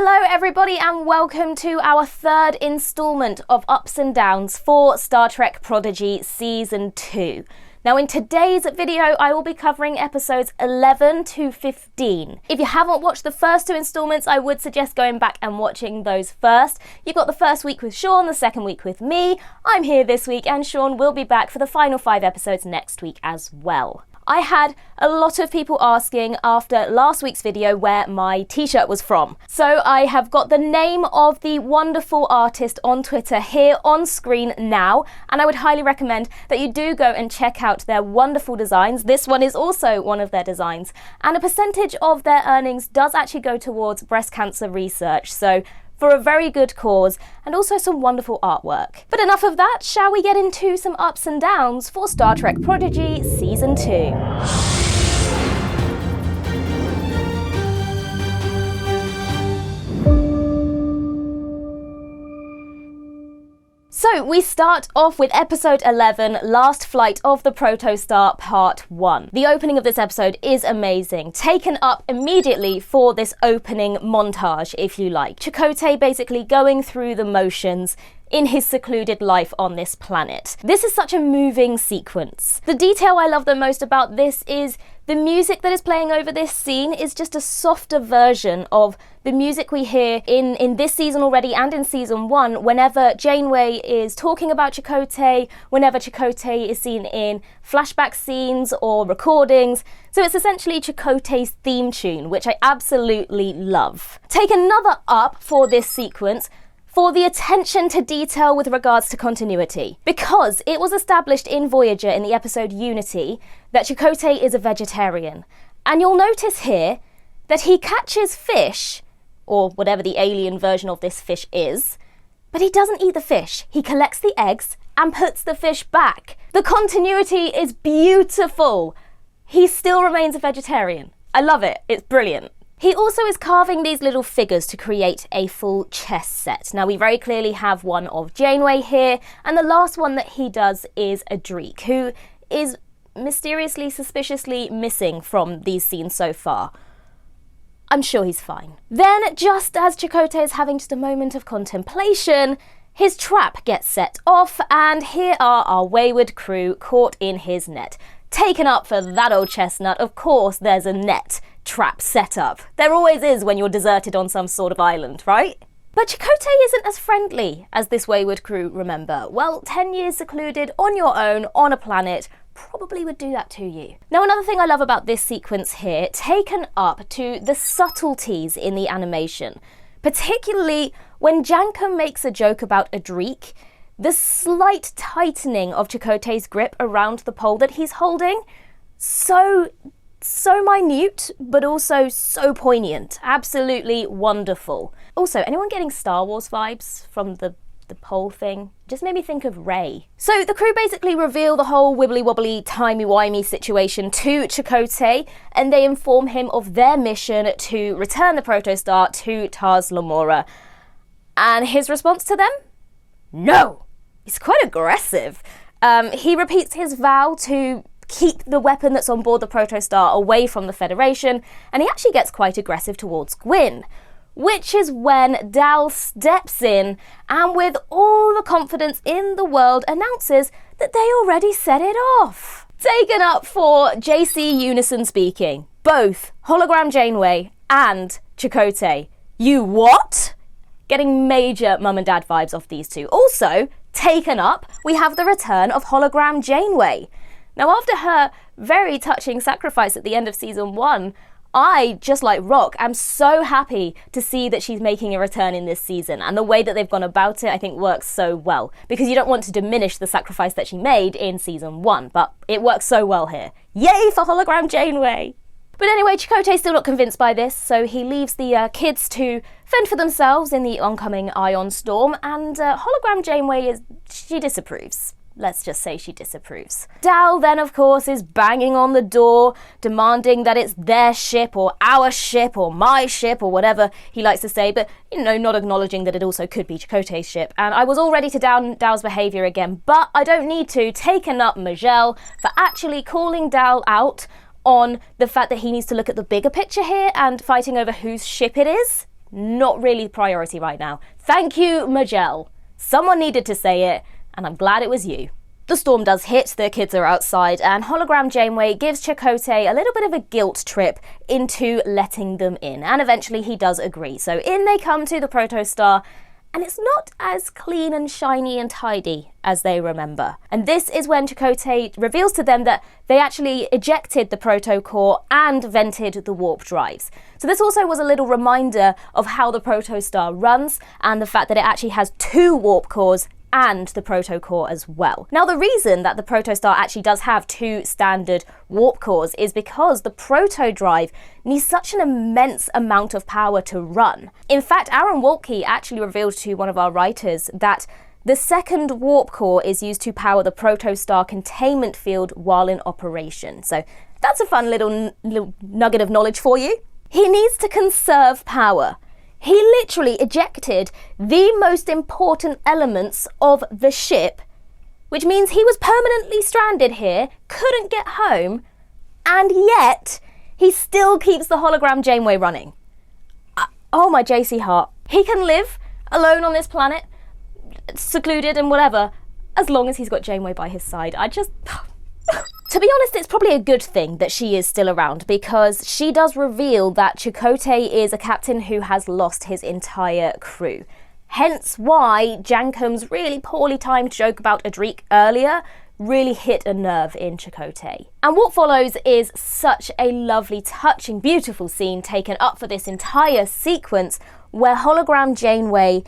Hello everybody and welcome to our third instalment of Ups and Downs for Star Trek Prodigy Season 2. Now in today's video I will be covering episodes 11 to 15. If you haven't watched the first two instalments, I would suggest going back and watching those first. You've got the first week with Sean, the second week with me. I'm here this week and Sean will be back for the final 5 episodes next week as well. I had a lot of people asking after last week's video where my t-shirt was from. So I have got the name of the wonderful artist on Twitter here on screen now, and I would highly recommend that you do go and check out their wonderful designs. This one is also one of their designs, and a percentage of their earnings does actually go towards breast cancer research. So for a very good cause, and also some wonderful artwork. But enough of that, shall we get into some ups and downs for Star Trek Prodigy Season 2. So we start off with episode 11, Last Flight of the Protostar Part 1. The opening of this episode is amazing, taken up immediately for this opening montage, if you like. Chakotay basically going through the motions in his secluded life on this planet. This is such a moving sequence. The detail I love the most about this is the music that is playing over this scene is just a softer version of the music we hear in this season already and in season 1 whenever Janeway is talking about Chakotay, whenever Chakotay is seen in flashback scenes or recordings. So it's essentially Chakotay's theme tune, which I absolutely love. Take another up for this sequence for the attention to detail with regards to continuity. Because it was established in Voyager in the episode Unity that Chakotay is a vegetarian. And you'll notice here that he catches fish, or whatever the alien version of this fish is, but he doesn't eat the fish. He collects the eggs and puts the fish back. The continuity is beautiful. He still remains a vegetarian. I love it. It's brilliant. He also is carving these little figures to create a full chess set. Now we very clearly have one of Janeway here, and the last one that he does is Adric, who is mysteriously, suspiciously missing from these scenes so far. I'm sure he's fine. Then, just as Chakotay is having just a moment of contemplation, his trap gets set off, and here are our wayward crew caught in his net. Taken up for that old chestnut, of course there's a net trap set up. There always is when you're deserted on some sort of island, right? But Chakotay isn't as friendly as this wayward crew, remember. Well, 10 years secluded on your own on a planet probably would do that to you. Now another thing I love about this sequence here, taken up to the subtleties in the animation, particularly when Janka makes a joke about Adric, the slight tightening of Chakotay's grip around the pole that he's holding, so minute, but also so poignant. Absolutely wonderful. Also, anyone getting Star Wars vibes from the pole thing? Just made me think of Rey. So the crew basically reveal the whole wibbly-wobbly, timey-wimey situation to Chakotay, and they inform him of their mission to return the Protostar to Tars Lamora. And his response to them? No! He's quite aggressive. He repeats his vow to keep the weapon that's on board the Protostar away from the Federation, and he actually gets quite aggressive towards Gwyn, which is when Dal steps in and with all the confidence in the world announces that they already set it off. Taken up for JC Unison speaking. Both Hologram Janeway and Chakotay. You what? Getting major mum and dad vibes off these two. Also, taken up, we have the return of Hologram Janeway. Now after her very touching sacrifice at the end of season 1, I, just like Rock, am so happy to see that she's making a return in this season, and the way that they've gone about it I think works so well, because you don't want to diminish the sacrifice that she made in season 1, but it works so well here. Yay for Hologram Janeway! But anyway, Chakotay's still not convinced by this, so he leaves the kids to fend for themselves in the oncoming ion storm, and Hologram Janeway she disapproves. Let's just say she disapproves. Dal then, of course, is banging on the door, demanding that it's their ship or our ship or my ship or whatever he likes to say, but, not acknowledging that it also could be Chakotay's ship. And I was all ready to down Dal's behaviour again, but I don't need to. Taken up Majel for actually calling Dal out on the fact that he needs to look at the bigger picture here and fighting over whose ship it is. not really priority right now. Thank you, Majel. Someone needed to say it, and I'm glad it was you. The storm does hit, the kids are outside, and hologram Janeway gives Chakotay a little bit of a guilt trip into letting them in, and eventually he does agree. So in they come to the Protostar, and it's not as clean and shiny and tidy as they remember. And this is when Chakotay reveals to them that they actually ejected the protocore and vented the warp drives. So this also was a little reminder of how the Protostar runs, and the fact that it actually has 2 warp cores and the protocore as well. Now, the reason that the Protostar actually does have 2 standard warp cores is because the proto drive needs such an immense amount of power to run. In fact, Aaron Waltke actually revealed to one of our writers that the 2nd warp core is used to power the Protostar containment field while in operation. So that's a fun little nugget of knowledge for you. He needs to conserve power. He literally ejected the most important elements of the ship, which means he was permanently stranded here, couldn't get home, and yet he still keeps the hologram Janeway running. Oh my JC heart. He can live alone on this planet, secluded and whatever, as long as he's got Janeway by his side. To be honest, it's probably a good thing that she is still around, because she does reveal that Chakotay is a captain who has lost his entire crew. Hence why Jankum's really poorly timed joke about Adric earlier really hit a nerve in Chakotay. And what follows is such a lovely, touching, beautiful scene taken up for this entire sequence, where hologram Janeway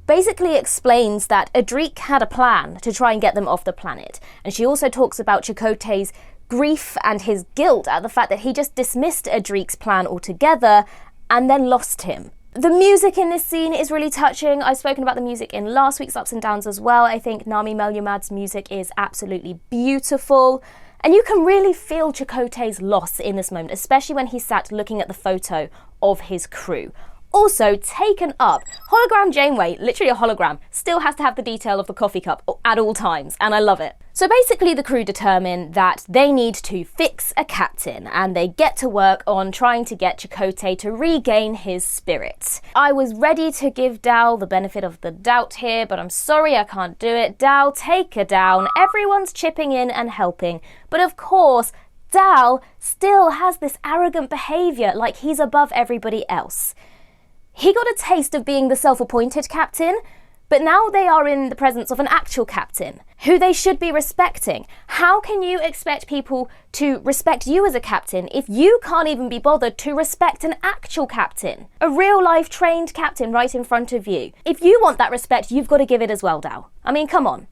basically explains that Adric had a plan to try and get them off the planet. And she also talks about Chakotay's grief and his guilt at the fact that he just dismissed Adric's plan altogether and then lost him. The music in this scene is really touching. I've spoken about the music in last week's Ups and Downs as well. I think Nami Melumad's music is absolutely beautiful. And you can really feel Chakotay's loss in this moment, especially when he sat looking at the photo of his crew. Also, taken up, hologram Janeway, literally a hologram, still has to have the detail of the coffee cup at all times, and I love it. So basically the crew determine that they need to fix a captain, and they get to work on trying to get Chakotay to regain his spirit. I was ready to give Dal the benefit of the doubt here, but I'm sorry I can't do it. Dal, take her down. Everyone's chipping in and helping, but of course, Dal still has this arrogant behaviour, like he's above everybody else. He got a taste of being the self-appointed captain, but now they are in the presence of an actual captain, who they should be respecting. How can you expect people to respect you as a captain if you can't even be bothered to respect an actual captain? A real-life trained captain right in front of you. If you want that respect, you've got to give it as well, Dal. I mean, come on.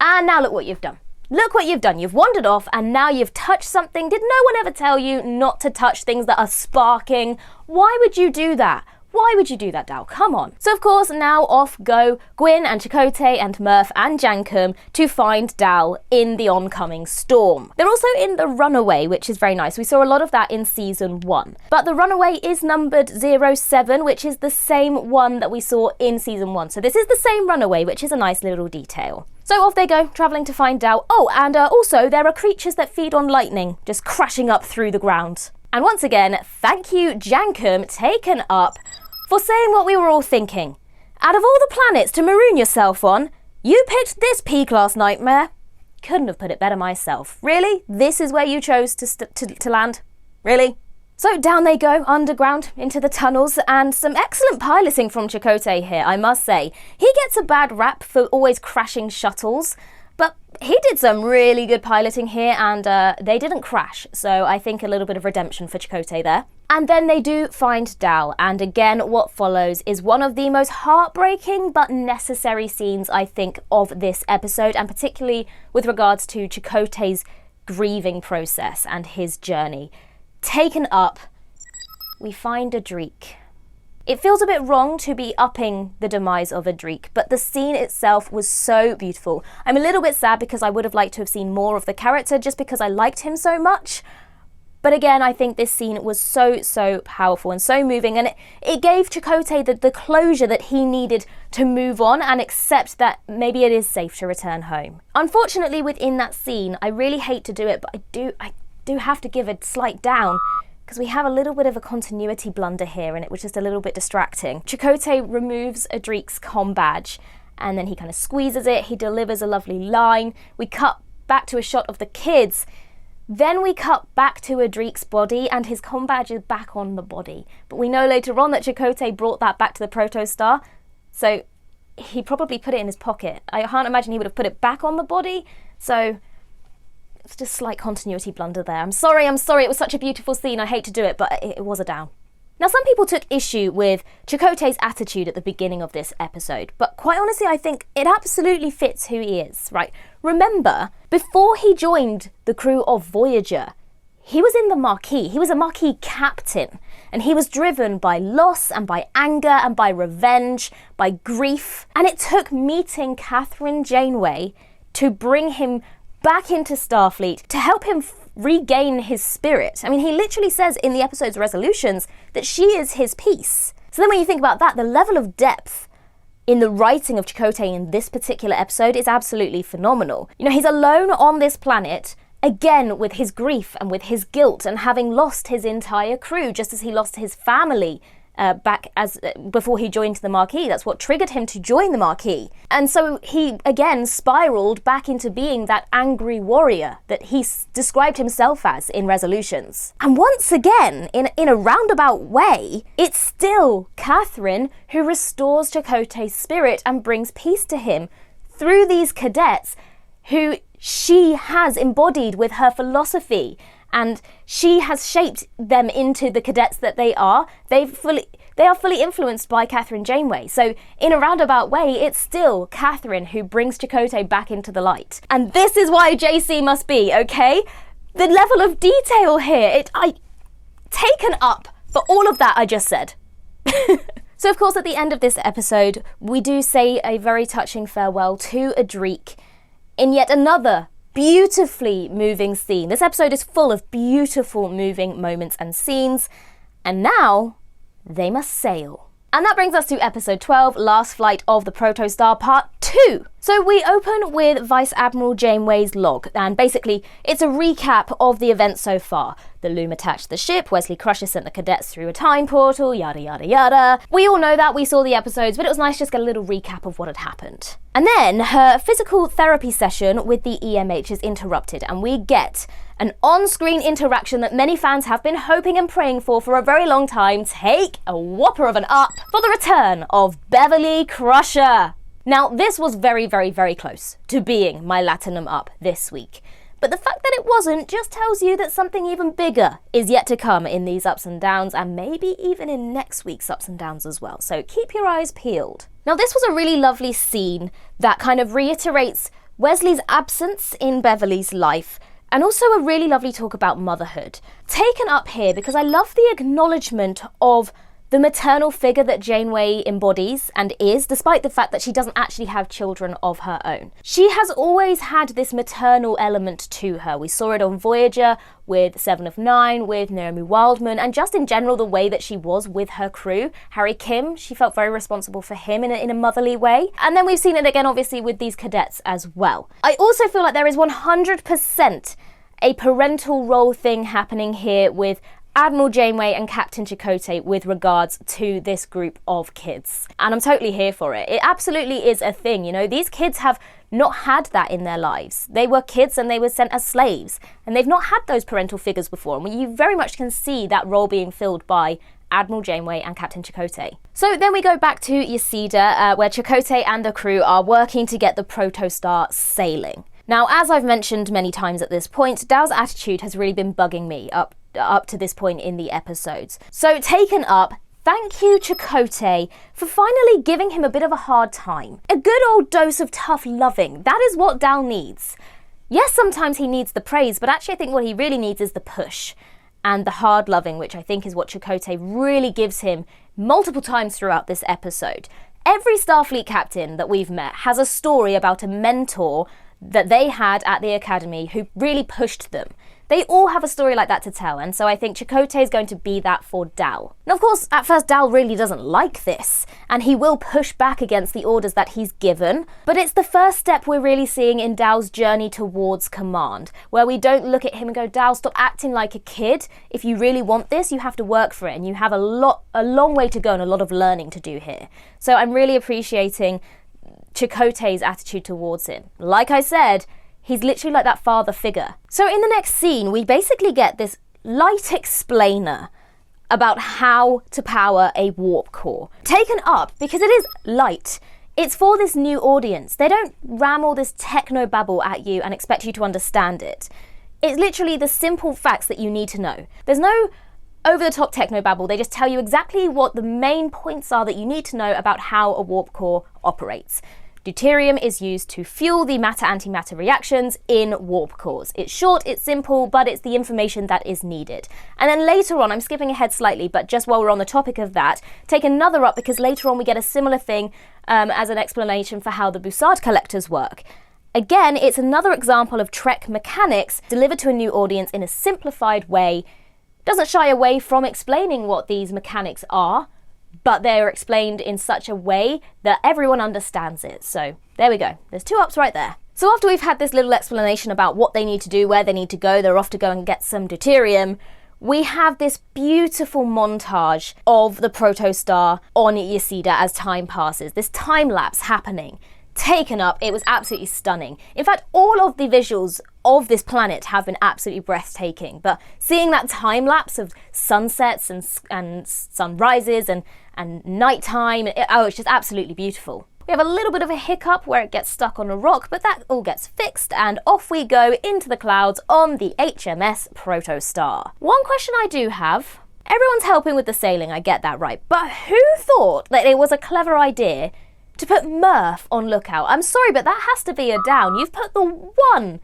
And now look what you've done. Look what you've done. You've wandered off and now you've touched something. Did no one ever tell you not to touch things that are sparking? Why would you do that? Why would you do that, Dal? Come on. So of course, now off go Gwyn and Chakotay and Murph and Jankum to find Dal in the oncoming storm. They're also in the Runaway, which is very nice. We saw a lot of that in season 1. But the Runaway is numbered 07, which is the same one that we saw in season 1. So this is the same Runaway, which is a nice little detail. So off they go, travelling to find Dal. Oh, and also there are creatures that feed on lightning, just crashing up through the ground. And once again, thank you, Jankum, taken up, for saying what we were all thinking. Out of all the planets to maroon yourself on, you picked this P-class nightmare. Couldn't have put it better myself. Really? This is where you chose to land? Really? So down they go, underground, into the tunnels, and some excellent piloting from Chakotay here, I must say. He gets a bad rap for always crashing shuttles, but he did some really good piloting here, and they didn't crash, so I think a little bit of redemption for Chakotay there. And then they do find Dal, and again what follows is one of the most heartbreaking but necessary scenes, I think, of this episode, and particularly with regards to Chakotay's grieving process and his journey. Taken up, we find Adric. It feels a bit wrong to be upping the demise of Adric, but the scene itself was so beautiful. I'm a little bit sad because I would have liked to have seen more of the character just because I liked him so much. But again, I think this scene was so powerful and so moving, and it gave Chakotay the closure that he needed to move on and accept that maybe it is safe to return home. Unfortunately, within that scene, I really hate to do it, but I do have to give a slight down, because we have a little bit of a continuity blunder here and it was just a little bit distracting. Chakotay removes Adrik's comm badge and then he kind of squeezes it, he delivers a lovely line. We cut back to a shot of the kids. Then we cut back to Adrik's body and his comm badge is back on the body. But we know later on that Chakotay brought that back to the Protostar, so he probably put it in his pocket. I can't imagine he would have put it back on the body, so it's just a slight continuity blunder there. I'm sorry, it was such a beautiful scene, I hate to do it, but it was a down. Now, some people took issue with Chakotay's attitude at the beginning of this episode, but quite honestly, I think it absolutely fits who he is, right? Remember, before he joined the crew of Voyager, he was in the Maquis. He was a Maquis captain, and he was driven by loss and by anger and by revenge, by grief. And it took meeting Kathryn Janeway to bring him back into Starfleet, to help him regain his spirit. I mean, he literally says in the episode's resolutions that she is his peace. So then when you think about that, the level of depth in the writing of Chakotay in this particular episode is absolutely phenomenal. You know, he's alone on this planet, again with his grief and with his guilt and having lost his entire crew, just as he lost his family before he joined the Maquis. That's what triggered him to join the Maquis. And so he again spiraled back into being that angry warrior that he described himself as in resolutions. And once again, in a roundabout way, it's still Kathryn who restores Chakotay's spirit and brings peace to him through these cadets who she has embodied with her philosophy, and she has shaped them into the cadets that they are. They are fully influenced by Kathryn Janeway. So in a roundabout way, it's still Kathryn who brings Chakotay back into the light. And this is why JC must be, okay? The level of detail here, taken up for all of that I just said. So of course, at the end of this episode, we do say a very touching farewell to Adrik in yet another beautifully moving scene. This episode is full of beautiful moving moments and scenes, and now they must sail. And that brings us to episode 12, Last Flight of the Protostar Part 2. So we open with Vice Admiral Janeway's log, and basically it's a recap of the events so far. The loom attacked the ship, Wesley Crusher sent the cadets through a time portal, yada yada yada. We all know that, we saw the episodes, but it was nice to just get a little recap of what had happened. And then her physical therapy session with the EMH is interrupted, and we get an on-screen interaction that many fans have been hoping and praying for a very long time. Take a whopper of an up for the return of Beverly Crusher. Now, this was very, very, very close to being my Latinum up this week. But the fact that it wasn't just tells you that something even bigger is yet to come in these ups and downs, and maybe even in next week's ups and downs as well. So keep your eyes peeled. Now, this was a really lovely scene that kind of reiterates Wesley's absence in Beverly's life, and also a really lovely talk about motherhood. Taken up here because I love the acknowledgement of the maternal figure that Janeway embodies and is, despite the fact that she doesn't actually have children of her own. She has always had this maternal element to her. We saw it on Voyager with Seven of Nine, with Naomi Wildman, and just in general the way that she was with her crew. Harry Kim, she felt very responsible for him in a motherly way. And then we've seen it again obviously with these cadets as well. I also feel like there is 100% a parental role thing happening here with Admiral Janeway and Captain Chakotay with regards to this group of kids. And I'm totally here for it. It absolutely is a thing, you know. These kids have not had that in their lives. They were kids and they were sent as slaves. And they've not had those parental figures before. And you very much can see that role being filled by Admiral Janeway and Captain Chakotay. So then we go back to Yesida, where Chakotay and the crew are working to get the Protostar sailing. Now, as I've mentioned many times at this point, Dow's attitude has really been bugging me up to this point in the episodes. So taken up, thank you Chakotay for finally giving him a bit of a hard time. A good old dose of tough loving, that is what Dow needs. Yes, sometimes he needs the praise, but actually I think what he really needs is the push and the hard loving, which I think is what Chakotay really gives him multiple times throughout this episode. Every Starfleet captain that we've met has a story about a mentor that they had at the academy who really pushed them. They all have a story like that to tell, and so I think Chakotay is going to be that for Dal. Now, of course, at first Dal really doesn't like this, and he will push back against the orders that he's given, but it's the first step we're really seeing in Dal's journey towards command, where we don't look at him and go, Dal, stop acting like a kid. If you really want this, you have to work for it, and you have a long way to go and a lot of learning to do here. So I'm really appreciating Chakotay's attitude towards him. Like I said, he's literally like that father figure. So in the next scene, we basically get this light explainer about how to power a warp core. Taken up because it is light. It's for this new audience. They don't ram all this techno babble at you and expect you to understand it. It's literally the simple facts that you need to know. There's no over-the-top techno babble. They just tell you exactly what the main points are that you need to know about how a warp core operates. Deuterium is used to fuel the matter-antimatter reactions in warp cores. It's short, it's simple, but it's the information that is needed. And then later on, I'm skipping ahead slightly, but just while we're on the topic of that, take another up because later on we get a similar thing as an explanation for how the Bussard collectors work. Again, it's another example of Trek mechanics delivered to a new audience in a simplified way. Doesn't shy away from explaining what these mechanics are, but they're explained in such a way that everyone understands it. So there we go. There's 2 ups right there. So after we've had this little explanation about what they need to do, where they need to go, they're off to go and get some deuterium, we have this beautiful montage of the Protostar on Yesida as time passes. This time lapse happening. Taken up, it was absolutely stunning. In fact, all of the visuals of this planet have been absolutely breathtaking, but seeing that time lapse of sunsets and sunrises and nighttime, it's just absolutely beautiful. We have a little bit of a hiccup where it gets stuck on a rock, but that all gets fixed and off we go into the clouds on the HMS Protostar. One question I do have, everyone's helping with the sailing, I get that right, but who thought that it was a clever idea to put Murph on lookout? I'm sorry, but that has to be a down. You've put the one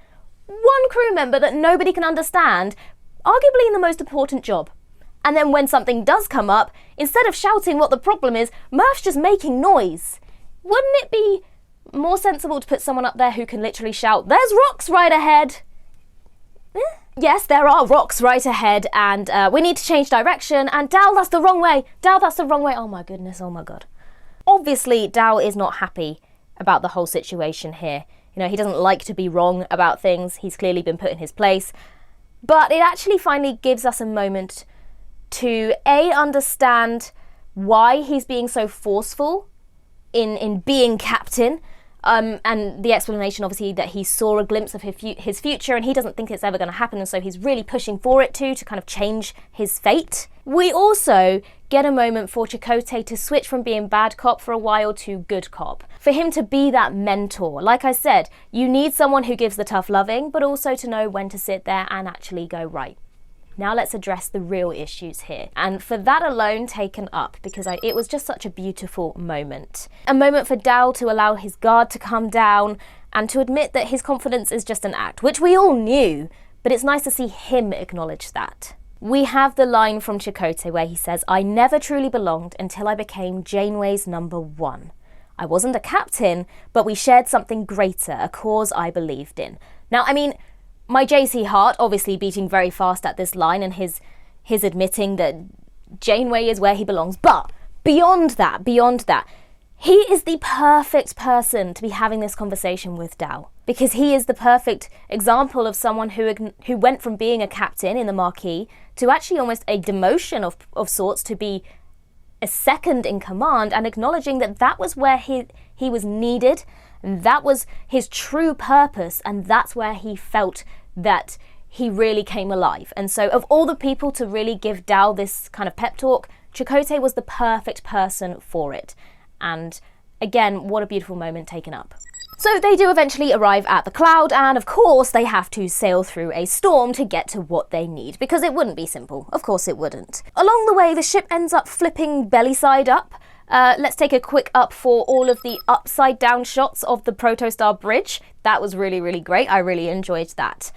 crew member that nobody can understand, arguably in the most important job. And then when something does come up, instead of shouting what the problem is, Murph's just making noise. Wouldn't it be more sensible to put someone up there who can literally shout, "There's rocks right ahead"? Yes, there are rocks right ahead, and we need to change direction, and Dal, that's the wrong way. Dal, that's the wrong way. Oh my goodness, oh my god. Obviously, Dal is not happy about the whole situation here. You know, he doesn't like to be wrong about things. He's clearly been put in his place. But it actually finally gives us a moment to, A, understand why he's being so forceful in being captain, and the explanation, obviously, that he saw a glimpse of his future and he doesn't think it's ever going to happen, and so he's really pushing for it to kind of change his fate. We also get a moment for Chakotay to switch from being bad cop for a while to good cop. For him to be that mentor. Like I said, you need someone who gives the tough loving, but also to know when to sit there and actually go, right, now let's address the real issues here. And for that alone, taken up, because it was just such a beautiful moment. A moment for Dal to allow his guard to come down and to admit that his confidence is just an act, which we all knew, but it's nice to see him acknowledge that. We have the line from Chakotay where he says, "I never truly belonged until I became Janeway's number 1. I wasn't a captain, but we shared something greater, a cause I believed in." Now, I mean, my JC heart obviously beating very fast at this line and his admitting that Janeway is where he belongs. But beyond that, he is the perfect person to be having this conversation with Dal, because he is the perfect example of someone who went from being a captain in the Marquis to actually almost a demotion of sorts to be a second in command, and acknowledging that that was where he was needed, and that was his true purpose, and that's where he felt that he really came alive. And so of all the people to really give Dal this kind of pep talk, Chakotay was the perfect person for it. And again, what a beautiful moment taken up. So they do eventually arrive at the cloud, and of course they have to sail through a storm to get to what they need, because it wouldn't be simple. Of course it wouldn't. Along the way, the ship ends up flipping belly side up. Let's take a quick up for all of the upside down shots of the Protostar bridge. That was really, really great. I really enjoyed that.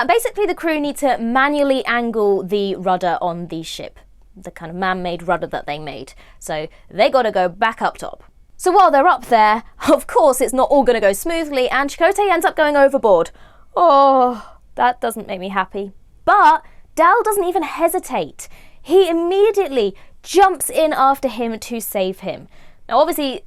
Basically, the crew need to manually angle the rudder on the ship, the kind of man-made rudder that they made. So they got to go back up top. So while they're up there, of course, it's not all going to go smoothly, and Chakotay ends up going overboard. Oh, that doesn't make me happy. But Dal doesn't even hesitate. He immediately jumps in after him to save him. Now obviously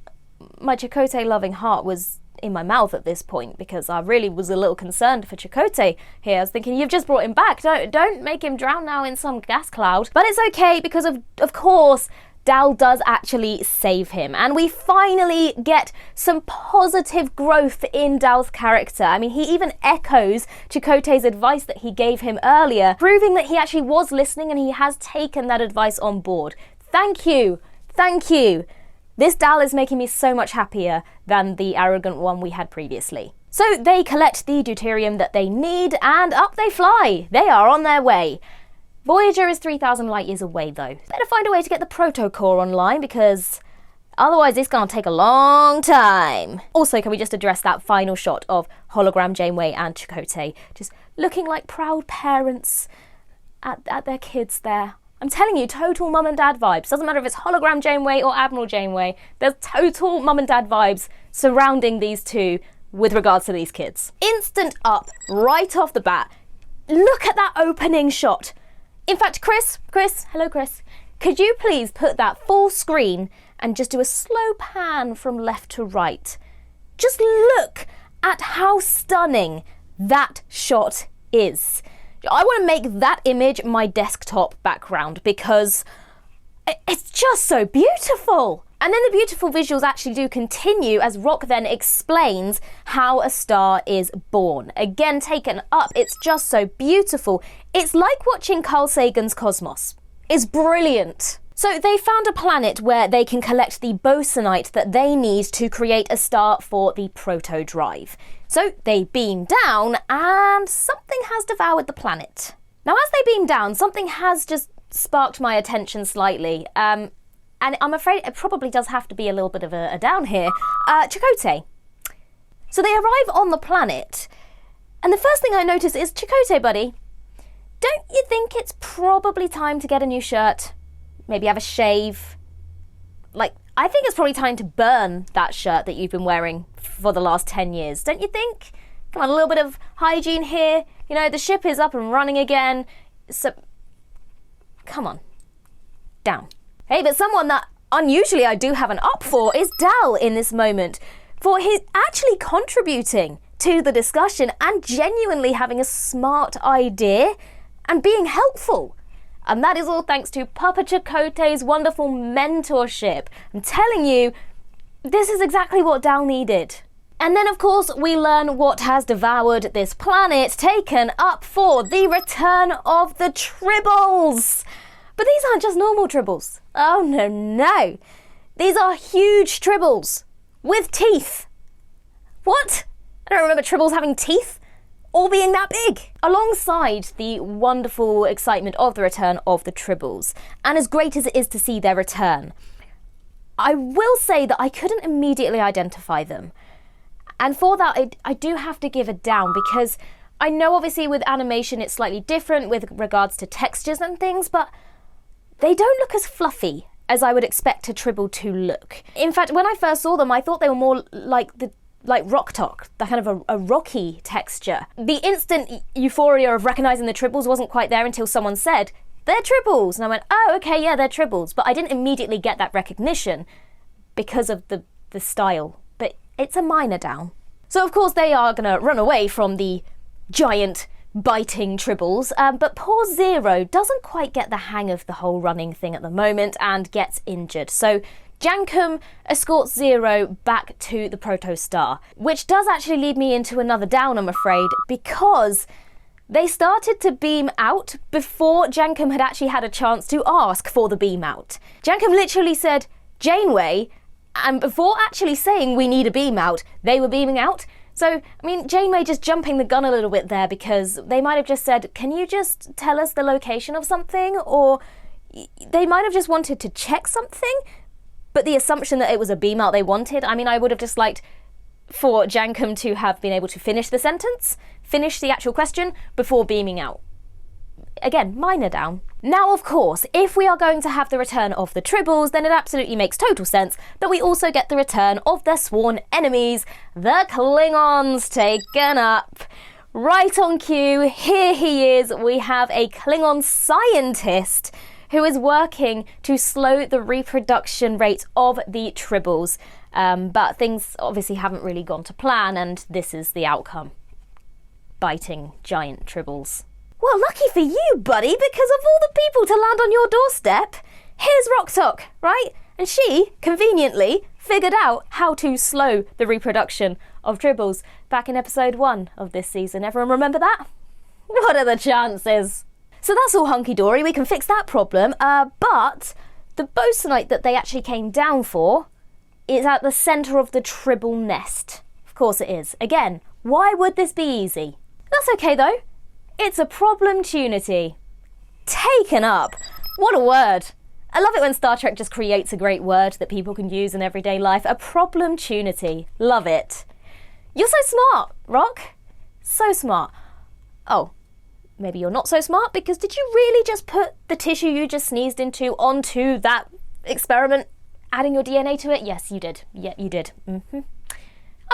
my Chakotay loving heart was in my mouth at this point because I really was a little concerned for Chakotay here. I was thinking, you've just brought him back, don't make him drown now in some gas cloud. But it's okay because of course Dal does actually save him, and we finally get some positive growth in Dal's character. I mean, he even echoes Chakotay's advice that he gave him earlier, proving that he actually was listening and he has taken that advice on board. Thank you. Thank you. This Dal is making me so much happier than the arrogant one we had previously. So they collect the deuterium that they need and up they fly. They are on their way. Voyager is 3,000 light years away though. Better find a way to get the proto-core online because otherwise it's gonna take a long time. Also, can we just address that final shot of hologram Janeway and Chakotay just looking like proud parents at their kids there. I'm telling you, total mum and dad vibes. Doesn't matter if it's hologram Janeway or Admiral Janeway. There's total mum and dad vibes surrounding these two with regards to these kids. Instant up, right off the bat. Look at that opening shot. In fact, Chris, hello Chris, could you please put that full screen and just do a slow pan from left to right? Just look at how stunning that shot is. I want to make that image my desktop background because it's just so beautiful. And then the beautiful visuals actually do continue as Rock then explains how a star is born. Again, taken up, it's just so beautiful. It's like watching Carl Sagan's Cosmos. It's brilliant. So they found a planet where they can collect the bosonite that they need to create a star for the proto-drive. So they beam down and something has devoured the planet. Now as they beam down, something has just sparked my attention slightly. And I'm afraid it probably does have to be a little bit of a down here. Chakotay. So they arrive on the planet and the first thing I notice is, Chakotay buddy, don't you think it's probably time to get a new shirt? Maybe have a shave. I think it's probably time to burn that shirt that you've been wearing for the last 10 years, don't you think? Come on, a little bit of hygiene here. You know, the ship is up and running again. So, come on, down. Hey, but someone that unusually I do have an up for is Dal in this moment, for he's actually contributing to the discussion and genuinely having a smart idea and being helpful. And that is all thanks to Papa Chakotay's wonderful mentorship. I'm telling you, this is exactly what Dal needed. And then of course we learn what has devoured this planet, taken up for the return of the Tribbles. But these aren't just normal Tribbles. Oh no. These are huge Tribbles with teeth. What? I don't remember Tribbles having teeth. All being that big. Alongside the wonderful excitement of the return of the Tribbles, and as great as it is to see their return, I will say that I couldn't immediately identify them. And for that, I do have to give a down, because I know obviously with animation it's slightly different with regards to textures and things, but they don't look as fluffy as I would expect a Tribble to look. In fact, when I first saw them, I thought they were more like rock talk, that kind of a rocky texture. The instant euphoria of recognizing the Tribbles wasn't quite there until someone said, they're Tribbles. And I went, oh, okay, yeah, they're Tribbles. But I didn't immediately get that recognition because of the style. But it's a minor down. So of course they are gonna run away from the giant biting Tribbles, but poor Zero doesn't quite get the hang of the whole running thing at the moment and gets injured. So Jankum escorts Zero back to the Protostar, which does actually lead me into another down, I'm afraid, because they started to beam out before Jankum had actually had a chance to ask for the beam out. Jankum literally said, Janeway, and before actually saying we need a beam out, they were beaming out. So, I mean, Janeway just jumping the gun a little bit there, because they might have just said, can you just tell us the location of something? Or they might have just wanted to check something. But the assumption that it was a beam out they wanted, I mean, I would have just liked for Jankum to have been able to finish the sentence, finish the actual question, before beaming out. Again, minor down. Now, of course, if we are going to have the return of the Tribbles, then it absolutely makes total sense that we also get the return of their sworn enemies, the Klingons, taken up. Right on cue, here he is. We have a Klingon scientist who is working to slow the reproduction rate of the Tribbles. But things obviously haven't really gone to plan, and this is the outcome. Biting giant Tribbles. Well, lucky for you, buddy, because of all the people to land on your doorstep, here's Roktok, right? And she, conveniently, figured out how to slow the reproduction of Tribbles back in episode 1 of this season. Everyone remember that? What are the chances? So that's all hunky-dory, we can fix that problem, but the bosunite that they actually came down for is at the centre of the Tribble nest. Of course it is. Again, why would this be easy? That's okay though. It's a problem-tunity. Taken up. What a word. I love it when Star Trek just creates a great word that people can use in everyday life. A problem-tunity. Love it. You're so smart, Rock. So smart. Oh, maybe you're not so smart, because did you really just put the tissue you just sneezed into onto that experiment, adding your DNA to it? Yes, you did. Yeah, you did. I'm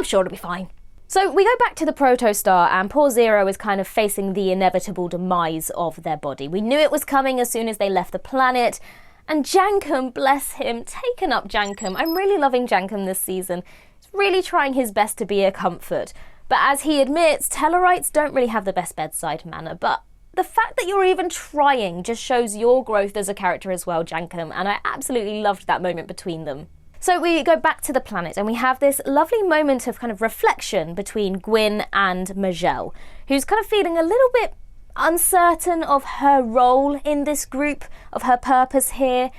sure it'll be fine. So we go back to the Protostar, and poor Zero is kind of facing the inevitable demise of their body. We knew it was coming as soon as they left the planet. And Jankum, bless him, taken up Jankum. I'm really loving Jankum this season. He's really trying his best to be a comfort. But as he admits, Tellarites don't really have the best bedside manner. But the fact that you're even trying just shows your growth as a character as well, Jankum. And I absolutely loved that moment between them. So we go back to the planet and we have this lovely moment of kind of reflection between Gwyn and Majel, who's kind of feeling a little bit uncertain of her role in this group, of her purpose here.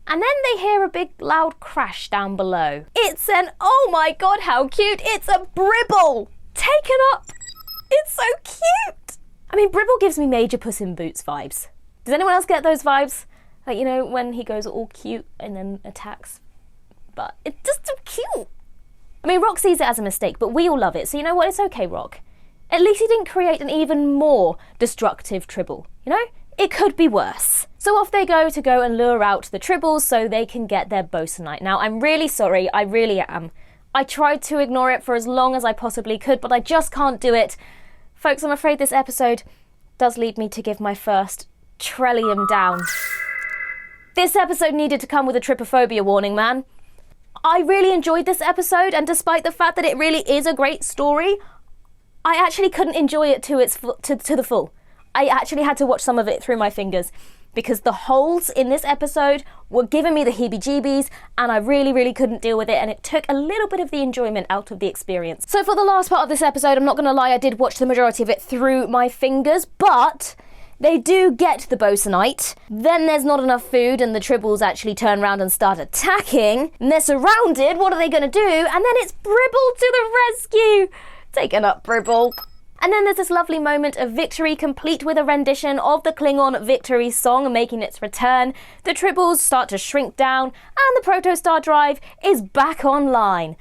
And then they hear a big loud crash down below. It's an, oh my god, how cute, it's a Bribble! Taken up! It's so cute! I mean, Bribble gives me major Puss in Boots vibes. Does anyone else get those vibes? Like, you know, when he goes all cute and then attacks. But it's just so cute! I mean, Rock sees it as a mistake, but we all love it, so you know what, it's okay, Rock. At least he didn't create an even more destructive Tribble, you know? It could be worse. So off they go and lure out the Tribbles so they can get their bosunite. Now, I'm really sorry, I really am. I tried to ignore it for as long as I possibly could, but I just can't do it. Folks, I'm afraid this episode does lead me to give my first Trellium down. This episode needed to come with a tripophobia warning, man. I really enjoyed this episode, and despite the fact that it really is a great story, I actually couldn't enjoy it to the full. I actually had to watch some of it through my fingers because the holes in this episode were giving me the heebie-jeebies, and I really, really couldn't deal with it, and it took a little bit of the enjoyment out of the experience. So for the last part of this episode, I'm not going to lie, I did watch the majority of it through my fingers, but they do get the bosunite. Then there's not enough food and the Tribbles actually turn around and start attacking, and they're surrounded. What are they going to do? And then it's Bribble to the rescue. Taken up, Bribble. And then there's this lovely moment of victory, complete with a rendition of the Klingon victory song making its return. The Tribbles start to shrink down, and the Protostar drive is back online.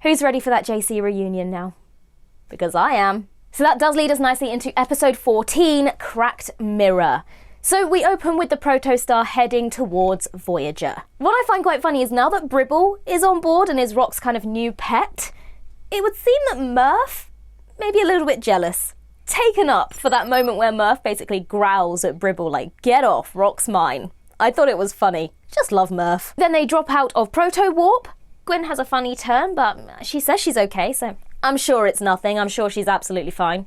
Who's ready for that JC reunion now? Because I am. So that does lead us nicely into episode 14, Cracked Mirror. So we open with the Protostar heading towards Voyager. What I find quite funny is now that Bribble is on board and is Rock's kind of new pet, it would seem that Murph may be a little bit jealous. Taken up for that moment where Murph basically growls at Bribble like, get off, Rock's mine. I thought it was funny. Just love Murph. Then they drop out of Proto-Warp. Gwyn has a funny turn, but she says she's okay, so I'm sure it's nothing. I'm sure she's absolutely fine.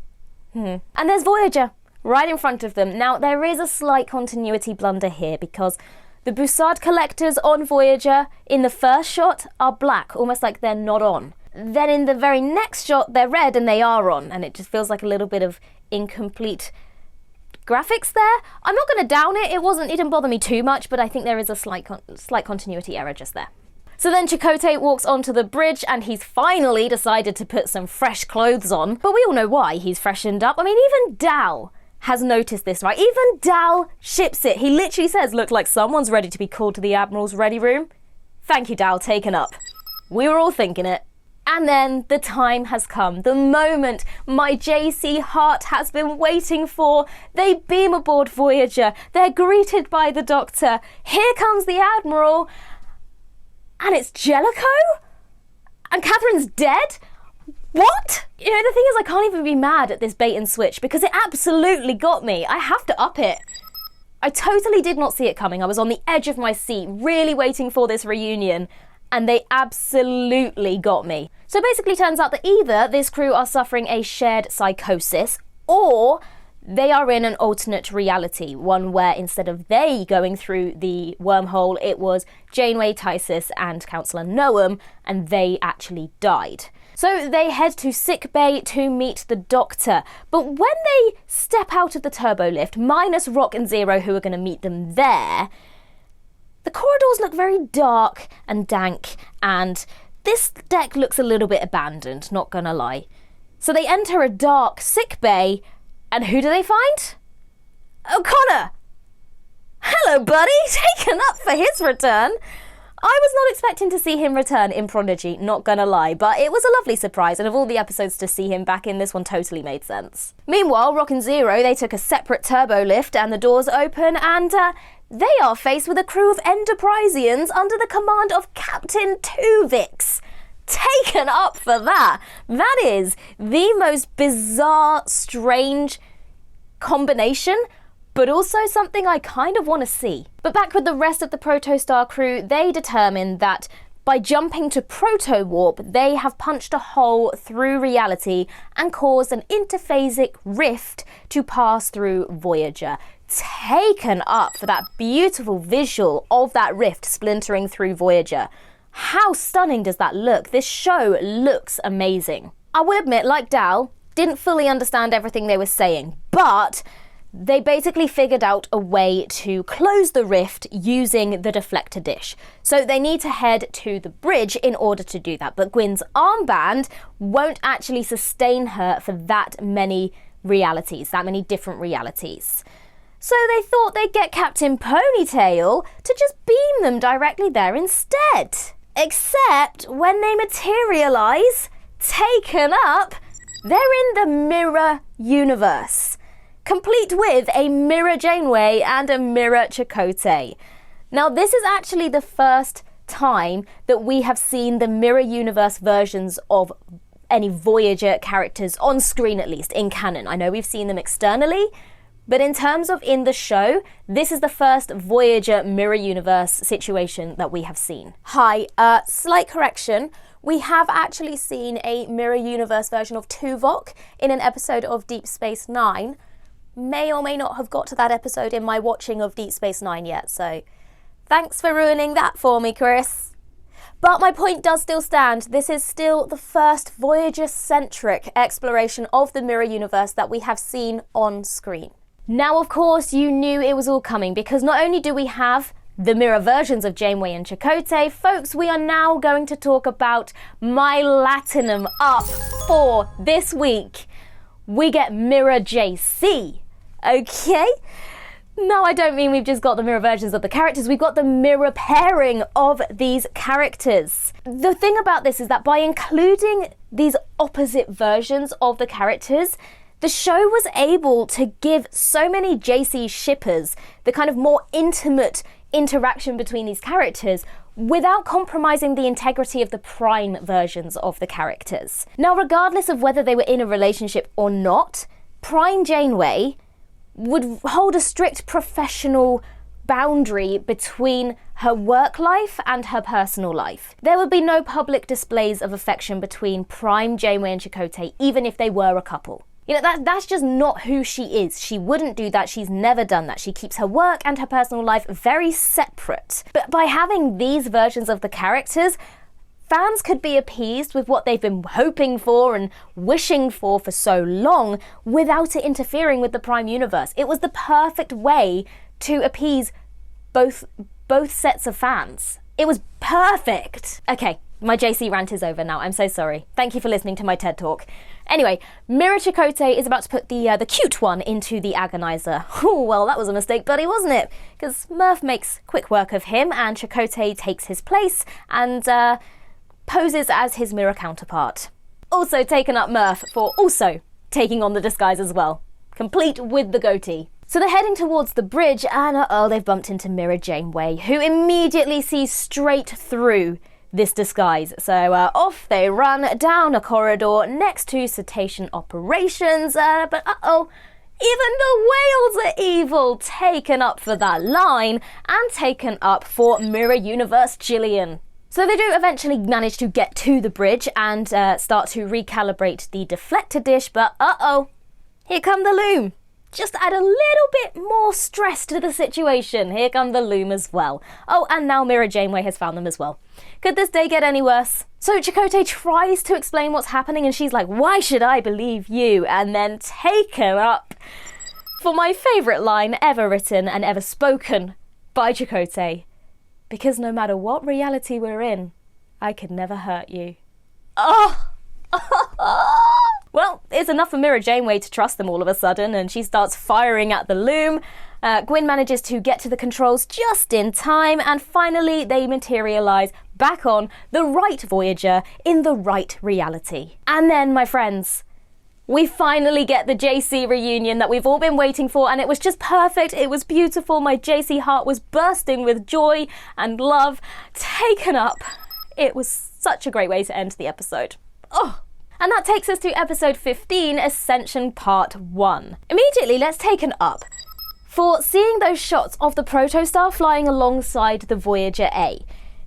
And there's Voyager right in front of them. Now, there is a slight continuity blunder here because the Bussard collectors on Voyager in the first shot are black, almost like they're not on. Then in the very next shot, they're red and they are on, and it just feels like a little bit of incomplete graphics there. I'm not going to down it. It didn't bother me too much, but I think there is a slight continuity error just there. So then Chakotay walks onto the bridge and he's finally decided to put some fresh clothes on. But we all know why he's freshened up. I mean, even Dal has noticed this, right? Even Dal ships it. He literally says, look like someone's ready to be called to the Admiral's ready room. Thank you, Dal, taken up. We were all thinking it. And then the time has come, the moment my JC heart has been waiting for. They beam aboard Voyager. They're greeted by the Doctor. Here comes the Admiral. And it's Jellicoe? And Catherine's dead? What? You know, the thing is, I can't even be mad at this bait and switch because it absolutely got me. I have to up it. I totally did not see it coming. I was on the edge of my seat, really waiting for this reunion, and they absolutely got me. So basically turns out that either this crew are suffering a shared psychosis, or they are in an alternate reality, one where instead of they going through the wormhole, it was Janeway, Tysus, and Councillor Noam, and they actually died. So they head to sickbay to meet the Doctor, but when they step out of the turbo lift, minus Rock and Zero who are going to meet them there, the corridors look very dark and dank, and this deck looks a little bit abandoned, not gonna lie. So they enter a dark sickbay, and who do they find? O'Connor! Hello, buddy! Taken up for his return. I was not expecting to see him return in Prodigy, not gonna lie, but it was a lovely surprise, and of all the episodes to see him back in, this one totally made sense. Meanwhile, Rock and Zero, they took a separate turbo lift, and the doors open, and they are faced with a crew of Enterprisians under the command of Captain Tuvix. Taken up for that. That is the most bizarre, strange combination, but also something I kind of want to see. But back with the rest of the Protostar crew, they determined that by jumping to proto-warp, they have punched a hole through reality and caused an interphasic rift to pass through Voyager. Taken up for that beautiful visual of that rift splintering through Voyager. How stunning does that look? This show looks amazing. I will admit, like Dal, didn't fully understand everything they were saying, but they basically figured out a way to close the rift using the deflector dish. So they need to head to the bridge in order to do that. But Gwyn's armband won't actually sustain her for that many realities, that many different realities. So they thought they'd get Captain Ponytail to just beam them directly there instead. Except when they materialise, taken up, they're in the mirror universe, complete with a mirror Janeway and a mirror Chakotay. Now, this is actually the first time that we have seen the mirror universe versions of any Voyager characters on screen, at least in canon. I know we've seen them externally, but in terms of in the show, this is the first Voyager mirror universe situation that we have seen. Hi, slight correction. We have actually seen a mirror universe version of Tuvok in an episode of Deep Space Nine. May or may not have got to that episode in my watching of Deep Space Nine yet, so thanks for ruining that for me, Chris. But my point does still stand. This is still the first Voyager-centric exploration of the mirror universe that we have seen on screen. Now, of course, you knew it was all coming, because not only do we have the mirror versions of Janeway and Chakotay, folks, we are now going to talk about my Latinum up for this week. We get Mirror JC, okay? No, I don't mean we've just got the mirror versions of the characters, we've got the mirror pairing of these characters. The thing about this is that by including these opposite versions of the characters, the show was able to give so many JC shippers the kind of more intimate interaction between these characters without compromising the integrity of the Prime versions of the characters. Now, regardless of whether they were in a relationship or not, Prime Janeway would hold a strict professional boundary between her work life and her personal life. There would be no public displays of affection between Prime Janeway and Chakotay, even if they were a couple. You know, that's just not who she is. She wouldn't do that. She's never done that. She keeps her work and her personal life very separate. But by having these versions of the characters, fans could be appeased with what they've been hoping for and wishing for so long without it interfering with the Prime universe. It was the perfect way to appease both sets of fans. It was perfect. Okay, my JC rant is over now. I'm so sorry. Thank you for listening to my TED Talk. Anyway, Mirror Chakotay is about to put the cute one into the agonizer. Oh, well, that was a mistake, buddy, wasn't it? Because Murph makes quick work of him, and Chakotay takes his place and poses as his mirror counterpart. Also taken up Murph for also taking on the disguise as well, complete with the goatee. So they're heading towards the bridge, and they've bumped into Mirror Janeway, who immediately sees straight through this disguise. So off they run down a corridor next to cetacean operations, but even the whales are evil, taken up for that line and taken up for Mirror Universe Jillian. So they do eventually manage to get to the bridge and start to recalibrate the deflector dish, but here come the loom. Just add a little bit more stress to the situation. Here come the loom as well. Oh, and now Mirror Janeway has found them as well. Could this day get any worse? So Chakotay tries to explain what's happening and she's like, why should I believe you? And then taken up for my favourite line ever written and ever spoken by Chakotay. Because no matter what reality we're in, I could never hurt you. Oh! Well, it's enough for Mirror Janeway to trust them all of a sudden, and she starts firing at the loom. Gwyn manages to get to the controls just in time, and finally they materialise back on the right Voyager in the right reality. And then, my friends, we finally get the JC reunion that we've all been waiting for, and it was just perfect. It was beautiful. My JC heart was bursting with joy and love. Taken up. It was such a great way to end the episode. Oh! And that takes us to episode 15, Ascension Part 1. Immediately, let's take an up for seeing those shots of the Protostar flying alongside the Voyager A.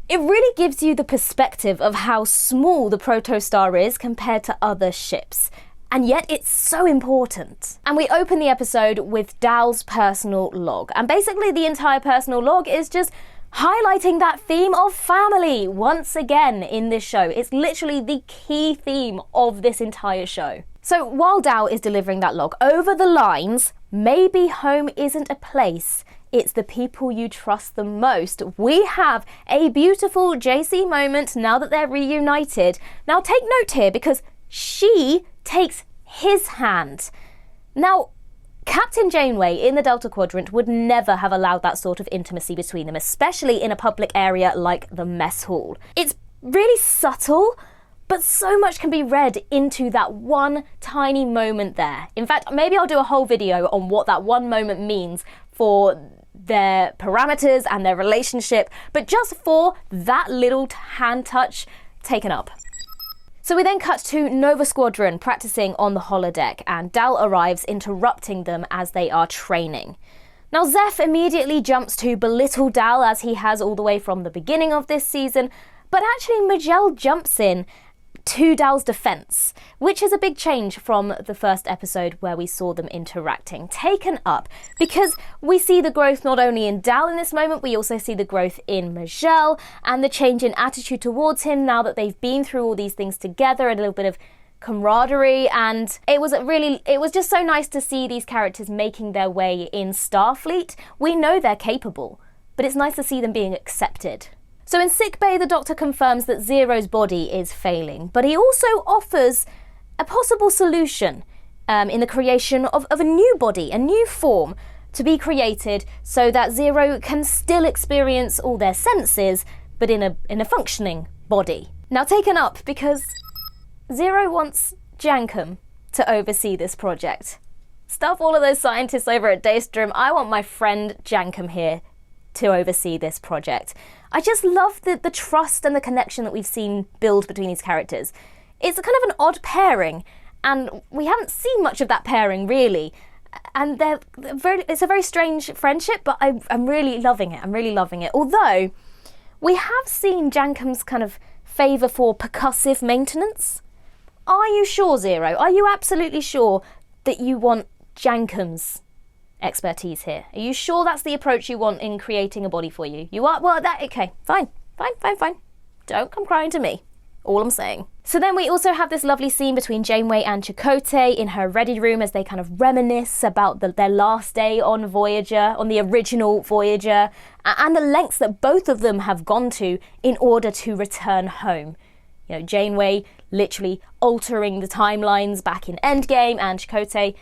It really gives you the perspective of how small the Protostar is compared to other ships. And yet it's so important. And we open the episode with Dal's personal log. And basically the entire personal log is just highlighting that theme of family once again in this show. It's literally the key theme of this entire show. So while Dal is delivering that log, over the lines, maybe home isn't a place, it's the people you trust the most. We have a beautiful JC moment now that they're reunited. Now take note here because she takes his hand. Now, Captain Janeway in the Delta Quadrant would never have allowed that sort of intimacy between them, especially in a public area like the mess hall. It's really subtle, but so much can be read into that one tiny moment there. In fact, maybe I'll do a whole video on what that one moment means for their parameters and their relationship, but just for that little hand touch, taken up. So we then cut to Nova Squadron practicing on the holodeck, and Dal arrives, interrupting them as they are training. Now Zeph immediately jumps to belittle Dal, as he has all the way from the beginning of this season, but actually Majel jumps in to Dal's defense, which is a big change from the first episode where we saw them interacting. Taken up because we see the growth not only in Dal in this moment, we also see the growth in Majel and the change in attitude towards him now that they've been through all these things together, a little bit of camaraderie, and it was just so nice to see these characters making their way in Starfleet. We know they're capable, but it's nice to see them being accepted. So in sickbay, the Doctor confirms that Zero's body is failing, but he also offers a possible solution in the creation of a new body, a new form to be created so that Zero can still experience all their senses, but in a functioning body. Now taken up because Zero wants Jankum to oversee this project. Stuff all of those scientists over at Daystrom. I want my friend Jankum here to oversee this project. I just love the trust and the connection that we've seen build between these characters. It's a kind of an odd pairing, and we haven't seen much of that pairing really. And it's a very strange friendship, but I'm really loving it. I'm really loving it. Although we have seen Jankum's kind of favour for percussive maintenance. Are you sure, Zero? Are you absolutely sure that you want Jankum's expertise here? Are you sure that's the approach you want in creating a body for you? You are? Well, okay, fine. Don't come crying to me. All I'm saying. So then we also have this lovely scene between Janeway and Chakotay in her ready room as they kind of reminisce about their last day on Voyager, on the original Voyager, and the lengths that both of them have gone to in order to return home. You know, Janeway literally altering the timelines back in Endgame, and Chakotay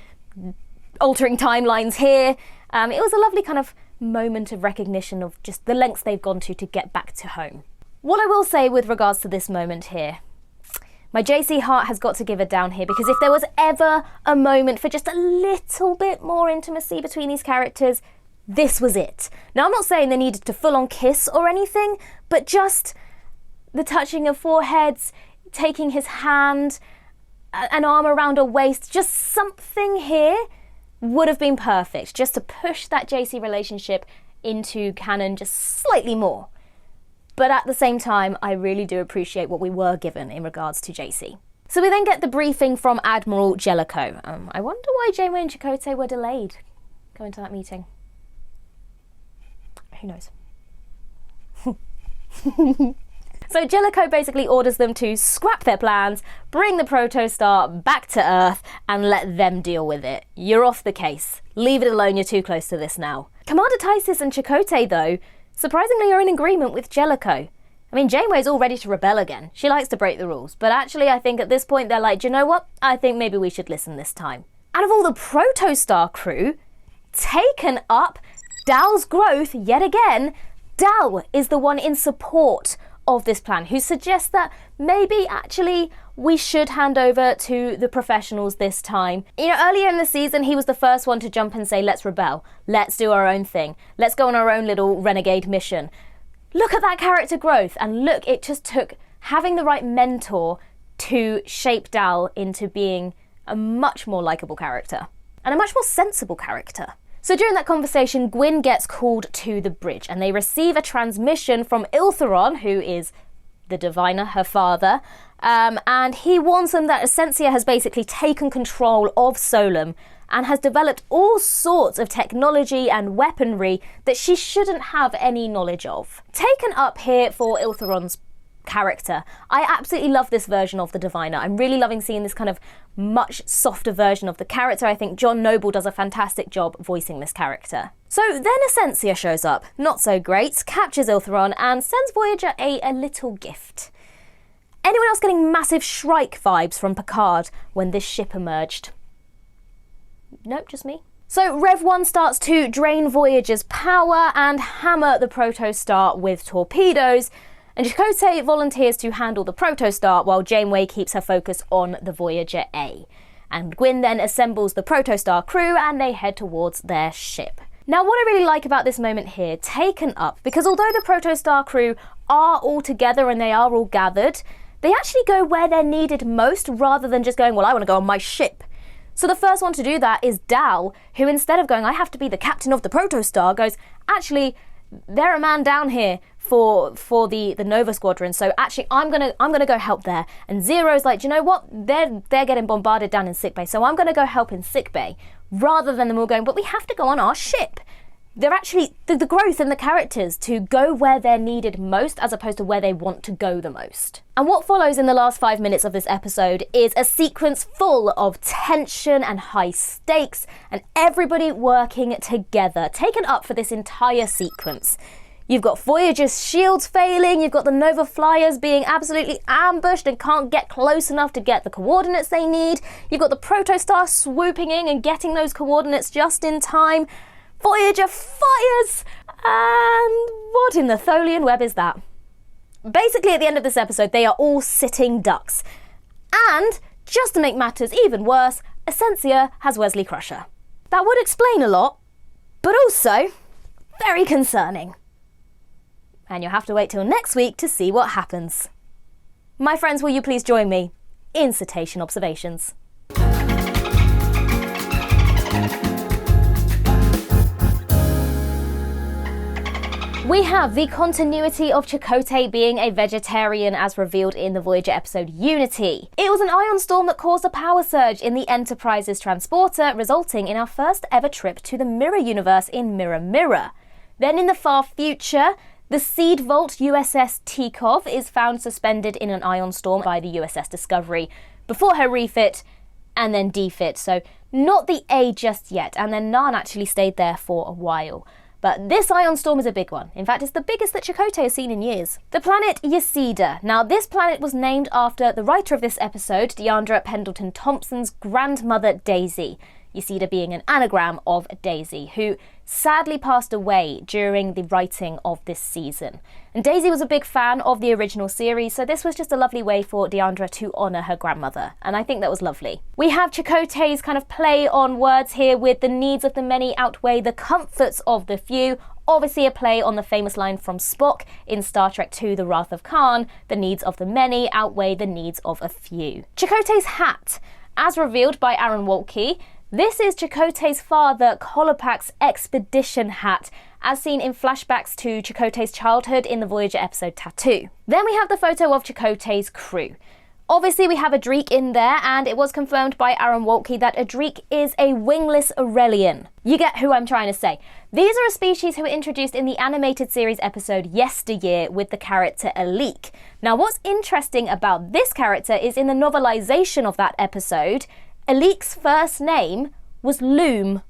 altering timelines here. It was a lovely kind of moment of recognition of just the lengths they've gone to get back to home. What I will say with regards to this moment here, my JC heart has got to give it down here, because if there was ever a moment for just a little bit more intimacy between these characters, this was it. Now, I'm not saying they needed to full-on kiss or anything, but just the touching of foreheads, taking his hand, an arm around her waist, just something here would have been perfect, just to push that JC relationship into canon just slightly more. But at the same time, I really do appreciate what we were given in regards to JC. So we then get the briefing from Admiral Jellicoe. I wonder why Janeway and Chakotay were delayed going to that meeting. Who knows? So Jellicoe basically orders them to scrap their plans, bring the Protostar back to Earth, and let them deal with it. You're off the case. Leave it alone, you're too close to this now. Commander Tysis and Chakotay, though, surprisingly are in agreement with Jellicoe. I mean, Janeway's all ready to rebel again. She likes to break the rules, but actually I think at this point they're like, do you know what? I think maybe we should listen this time. Out of all the Protostar crew, taken up Dal's growth yet again, Dal is the one in support of this plan, who suggests that maybe actually we should hand over to the professionals this time. You know, earlier in the season he was the first one to jump and say, let's rebel, let's do our own thing, let's go on our own little renegade mission. Look at that character growth, and look, it just took having the right mentor to shape Dal into being a much more likeable character and a much more sensible character. So during that conversation, Gwyn gets called to the bridge and they receive a transmission from Iltheron, who is the diviner, her father, and he warns them that Ascension has basically taken control of Solum and has developed all sorts of technology and weaponry that she shouldn't have any knowledge of. Taken up here for Iltheron's character. I absolutely love this version of the diviner. I'm really loving seeing this kind of much softer version of the character. I think John Noble does a fantastic job voicing this character. So then Ascension shows up, not so great, captures Iltheron and sends Voyager a little gift. Anyone else getting massive Shrike vibes from Picard when this ship emerged? Nope, just me. So Rev 1 starts to drain Voyager's power and hammer the Protostar with torpedoes, and Chakotay volunteers to handle the Protostar while Janeway keeps her focus on the Voyager A. And Gwyn then assembles the Protostar crew and they head towards their ship. Now what I really like about this moment here, taken up, because although the Protostar crew are all together and they are all gathered, they actually go where they're needed most rather than just going, well, I want to go on my ship. So the first one to do that is Dal, who instead of going, I have to be the captain of the Protostar, goes, actually, they're a man down here for the Nova Squadron, so actually I'm gonna go help there. And Zero's like, do you know what? They're getting bombarded down in sickbay, so I'm gonna go help in sickbay, rather than them all going, but we have to go on our ship. They're actually the growth in the characters to go where they're needed most as opposed to where they want to go the most. And what follows in the last 5 minutes of this episode is a sequence full of tension and high stakes and everybody working together, taken up for this entire sequence. You've got Voyager's shields failing, you've got the Nova Flyers being absolutely ambushed and can't get close enough to get the coordinates they need. You've got the Protostar swooping in and getting those coordinates just in time. Voyager fires! And what in the Tholian web is that? Basically, at the end of this episode, they are all sitting ducks. And, just to make matters even worse, Ascension has Wesley Crusher. That would explain a lot, but also very concerning. And you'll have to wait till next week to see what happens. My friends, will you please join me in cetacean observations? We have the continuity of Chakotay being a vegetarian as revealed in the Voyager episode Unity. It was an ion storm that caused a power surge in the Enterprise's transporter, resulting in our first ever trip to the Mirror universe in Mirror Mirror. Then in the far future, the Seed Vault USS Tikov is found suspended in an ion storm by the USS Discovery before her refit and then defit, so not the A just yet, and then Narn actually stayed there for a while. But this ion storm is a big one. In fact, it's the biggest that Chakotay has seen in years. The planet Yesida. Now, this planet was named after the writer of this episode, Deandra Pendleton Thompson's grandmother, Daisy. Yesida being an anagram of Daisy, who sadly passed away during the writing of this season. And Daisy was a big fan of the original series, so this was just a lovely way for Deandra to honour her grandmother, and I think that was lovely. We have Chakotay's kind of play on words here with the needs of the many outweigh the comforts of the few, obviously a play on the famous line from Spock in Star Trek II: The Wrath of Khan, the needs of the many outweigh the needs of a few. Chakotay's hat, as revealed by Aaron Waltke, this is Chakotay's father, Kolopak's expedition hat, as seen in flashbacks to Chakotay's childhood in the Voyager episode Tattoo. Then we have the photo of Chakotay's crew. Obviously we have Adric in there, and it was confirmed by Aaron Waltke that Adric is a wingless Aurelian. You get who I'm trying to say. These are a species who were introduced in the animated series episode Yesteryear with the character Alik. Now what's interesting about this character is in the novelization of that episode, Alik's first name was Loom.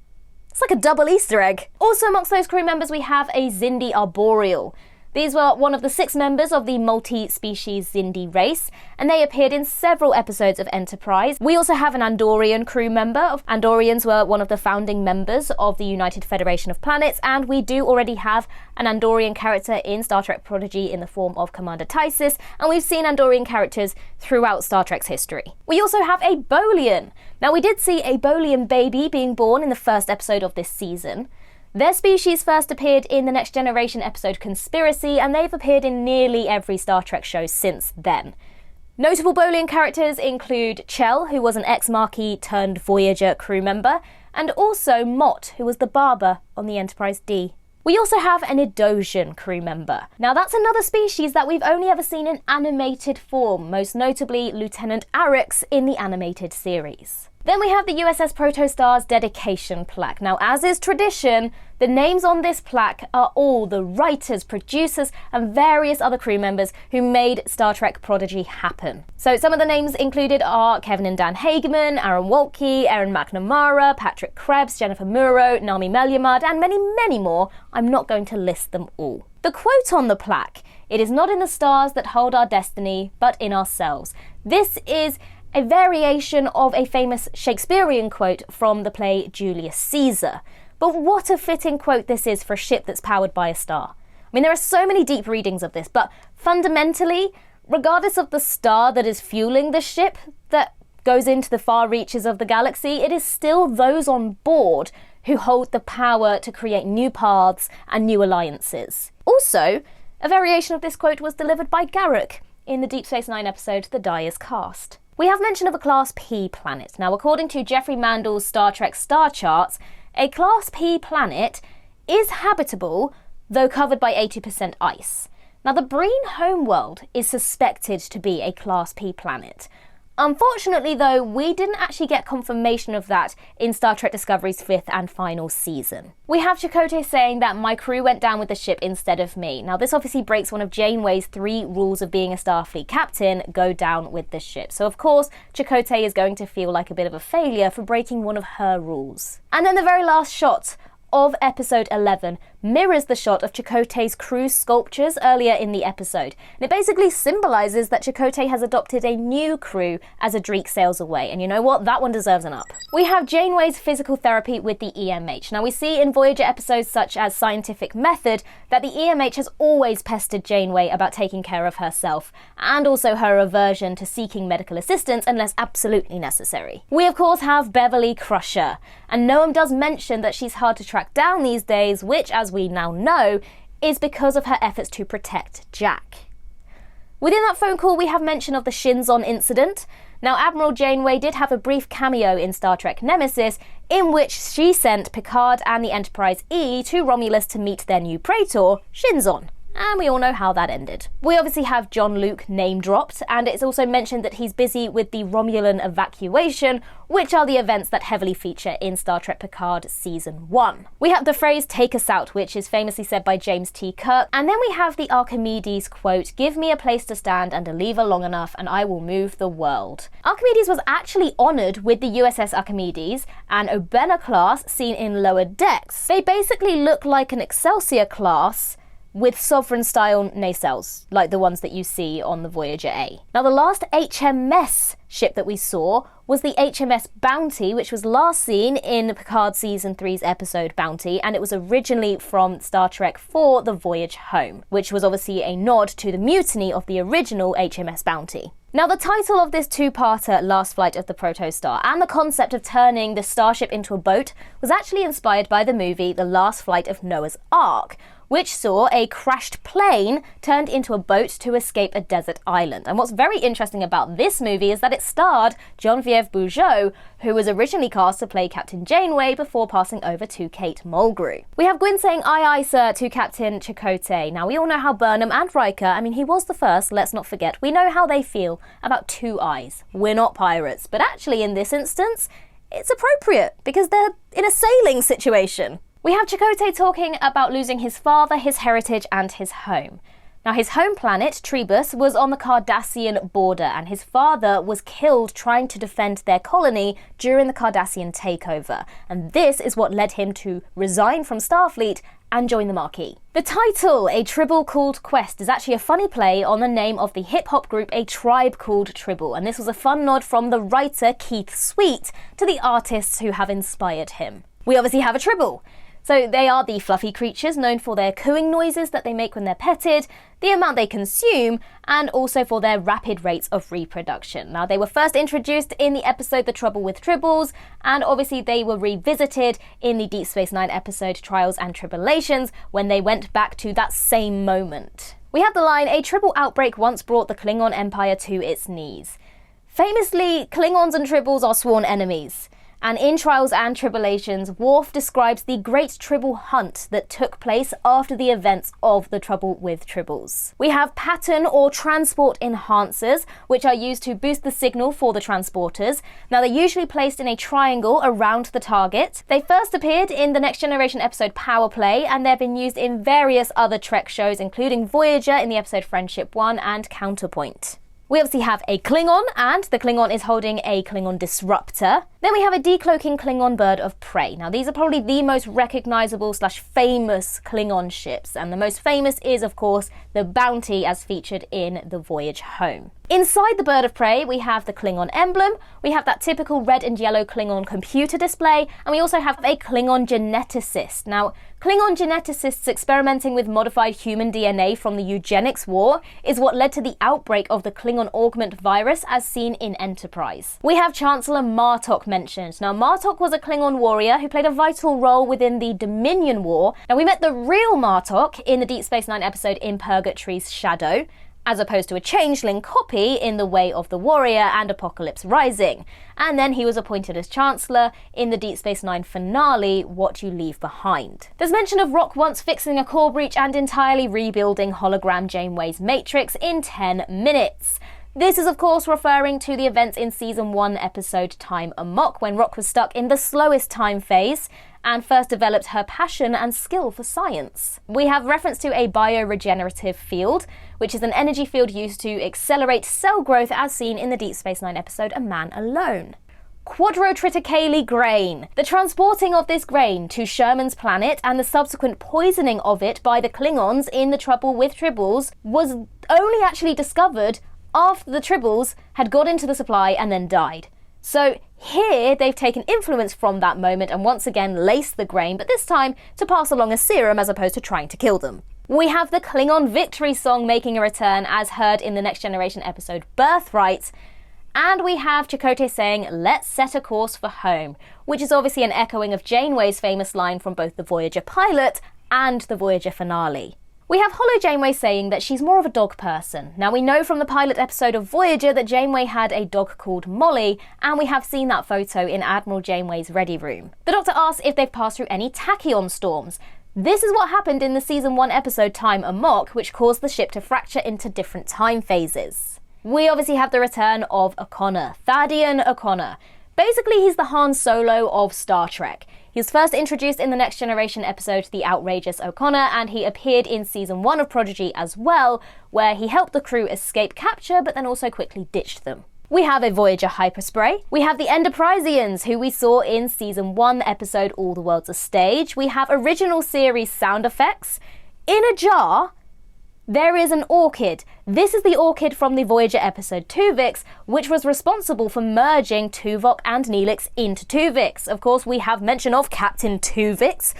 It's like a double Easter egg. Also amongst those crew members we have a Xindi Arboreal. These were one of the 6 members of the multi-species Xindi race, and they appeared in several episodes of Enterprise. We also have an Andorian crew member. Andorians were one of the founding members of the United Federation of Planets, and we do already have an Andorian character in Star Trek Prodigy in the form of Commander Tysis, and we've seen Andorian characters throughout Star Trek's history. We also have a Bolian. Now we did see a Bolian baby being born in the first episode of this season. Their species first appeared in the Next Generation episode Conspiracy, and they've appeared in nearly every Star Trek show since then. Notable Bolian characters include Chell, who was an ex-Maquis turned Voyager crew member, and also Mott, who was the barber on the Enterprise D. We also have an Idosian crew member. Now that's another species that we've only ever seen in animated form, most notably Lieutenant Arix in the animated series. Then we have the USS Protostar's dedication plaque. Now, as is tradition, the names on this plaque are all the writers, producers, and various other crew members who made Star Trek Prodigy happen. So some of the names included are Kevin and Dan Hageman, Aaron Waltke, Aaron McNamara, Patrick Krebs, Jennifer Muro, Nami Meliamad, and many, many more. I'm not going to list them all. The quote on the plaque, "It is not in the stars that hold our destiny, but in ourselves." This is a variation of a famous Shakespearean quote from the play Julius Caesar. But what a fitting quote this is for a ship that's powered by a star. I mean, there are so many deep readings of this, but fundamentally, regardless of the star that is fueling the ship that goes into the far reaches of the galaxy, it is still those on board who hold the power to create new paths and new alliances. Also, a variation of this quote was delivered by Garak in the Deep Space Nine episode The Die Is Cast. We have mention of a Class P planet. Now, according to Jeffrey Mandel's Star Trek star charts, a Class P planet is habitable, though covered by 80% ice. Now, the Breen homeworld is suspected to be a Class P planet. Unfortunately, though, we didn't actually get confirmation of that in Star Trek Discovery's 5th and final season. We have Chakotay saying that my crew went down with the ship instead of me. Now, this obviously breaks one of Janeway's 3 rules of being a Starfleet captain: go down with the ship. So, of course, Chakotay is going to feel like a bit of a failure for breaking one of her rules. And then the very last shot of episode 11 mirrors the shot of Chakotay's crew sculptures earlier in the episode. And it basically symbolises that Chakotay has adopted a new crew as Adric sails away. And you know what? That one deserves an up. We have Janeway's physical therapy with the EMH. Now, we see in Voyager episodes such as Scientific Method that the EMH has always pestered Janeway about taking care of herself, and also her aversion to seeking medical assistance unless absolutely necessary. We, of course, have Beverly Crusher. And Noam does mention that she's hard to track down these days, which, as we now know, is because of her efforts to protect Jack. Within that phone call, we have mention of the Shinzon incident. Now, Admiral Janeway did have a brief cameo in Star Trek Nemesis, in which she sent Picard and the Enterprise E to Romulus to meet their new Praetor, Shinzon. And we all know how that ended. We obviously have John Luke name dropped, and it's also mentioned that he's busy with the Romulan evacuation, which are the events that heavily feature in Star Trek Picard Season 1. We have the phrase "take us out," which is famously said by James T. Kirk, and then we have the Archimedes quote, "Give me a place to stand and a lever long enough and I will move the world." Archimedes was actually honoured with the USS Archimedes and Obena class seen in Lower Decks. They basically look like an Excelsior class with Sovereign-style nacelles, like the ones that you see on the Voyager A. Now, the last HMS ship that we saw was the HMS Bounty, which was last seen in Picard Season 3's episode Bounty, and it was originally from Star Trek IV, The Voyage Home, which was obviously a nod to the mutiny of the original HMS Bounty. Now, the title of this two-parter, Last Flight of the Protostar, and the concept of turning the starship into a boat was actually inspired by the movie The Last Flight of Noah's Ark, which saw a crashed plane turned into a boat to escape a desert island. And what's very interesting about this movie is that it starred Genevieve Bujold, who was originally cast to play Captain Janeway before passing over to Kate Mulgrew. We have Gwyn saying aye aye sir to Captain Chakotay. Now, we all know how Burnham and Riker, I mean, he was the first, let's not forget, we know how they feel about two eyes. We're not pirates, but actually in this instance, it's appropriate because they're in a sailing situation. We have Chakotay talking about losing his father, his heritage, and his home. Now, his home planet, Tribble, was on the Cardassian border, and his father was killed trying to defend their colony during the Cardassian takeover. And this is what led him to resign from Starfleet and join the Maquis. The title, A Tribble Called Quest, is actually a funny play on the name of the hip-hop group A Tribe Called Tribble, and this was a fun nod from the writer Keith Sweet to the artists who have inspired him. We obviously have a Tribble. So they are the fluffy creatures known for their cooing noises that they make when they're petted, the amount they consume, and also for their rapid rates of reproduction. Now, they were first introduced in the episode The Trouble with Tribbles, and obviously they were revisited in the Deep Space Nine episode Trials and Tribulations when they went back to that same moment. We have the line, a Tribble outbreak once brought the Klingon Empire to its knees. Famously, Klingons and Tribbles are sworn enemies. And in Trials and Tribulations, Worf describes the Great Tribble Hunt that took place after the events of The Trouble with Tribbles. We have pattern or transport enhancers, which are used to boost the signal for the transporters. Now, they're usually placed in a triangle around the target. They first appeared in the Next Generation episode Power Play, and they've been used in various other Trek shows, including Voyager in the episode Friendship 1 and Counterpoint. We obviously have a Klingon, and the Klingon is holding a Klingon disruptor. Then we have a decloaking Klingon bird of prey. Now, these are probably the most recognisable / famous Klingon ships, and the most famous is, of course, the Bounty as featured in The Voyage Home. Inside the bird of prey, we have the Klingon emblem, we have that typical red and yellow Klingon computer display, and we also have a Klingon geneticist. Now, Klingon geneticists experimenting with modified human DNA from the eugenics war is what led to the outbreak of the Klingon augment virus as seen in Enterprise. We have Chancellor Martok mentioned. Now, Martok was a Klingon warrior who played a vital role within the Dominion War. Now, we met the real Martok in the Deep Space Nine episode In Purgatory's Shadow, as opposed to a changeling copy in The Way of the Warrior and Apocalypse Rising. And then he was appointed as Chancellor in the Deep Space Nine finale, What You Leave Behind. There's mention of Rock once fixing a core breach and entirely rebuilding hologram Janeway's Matrix in 10 minutes. This is, of course, referring to the events in Season 1 episode Time Amok, when Rock was stuck in the slowest time phase and first developed her passion and skill for science. We have reference to a bioregenerative field, which is an energy field used to accelerate cell growth as seen in the Deep Space Nine episode A Man Alone. Quadrotriticale grain. The transporting of this grain to Sherman's planet and the subsequent poisoning of it by the Klingons in The Trouble with Tribbles was only actually discovered after the Tribbles had got into the supply and then died. So here they've taken influence from that moment and once again laced the grain, but this time to pass along a serum as opposed to trying to kill them. We have the Klingon victory song making a return as heard in the Next Generation episode Birthright. And we have Chakotay saying, let's set a course for home, which is obviously an echoing of Janeway's famous line from both the Voyager pilot and the Voyager finale. We have Holo Janeway saying that she's more of a dog person. Now, we know from the pilot episode of Voyager that Janeway had a dog called Molly, and we have seen that photo in Admiral Janeway's ready room. The Doctor asks if they've passed through any tachyon storms. This is what happened in the Season 1 episode Time Amok, which caused the ship to fracture into different time phases. We obviously have the return of O'Connor, Thadian O'Connor. Basically, he's the Han Solo of Star Trek. He was first introduced in the Next Generation episode The Outrageous O'Connor, and he appeared in Season 1 of Prodigy as well, where he helped the crew escape capture but then also quickly ditched them. We have a Voyager hyperspray. We have the Enterpriseians, who we saw in Season 1 episode All the World's a Stage. We have original series sound effects. in a jar, there is an orchid. This is the orchid from the Voyager episode Tuvix, which was responsible for merging Tuvok and Neelix into Tuvix. Of course, we have mention of Captain Tuvix.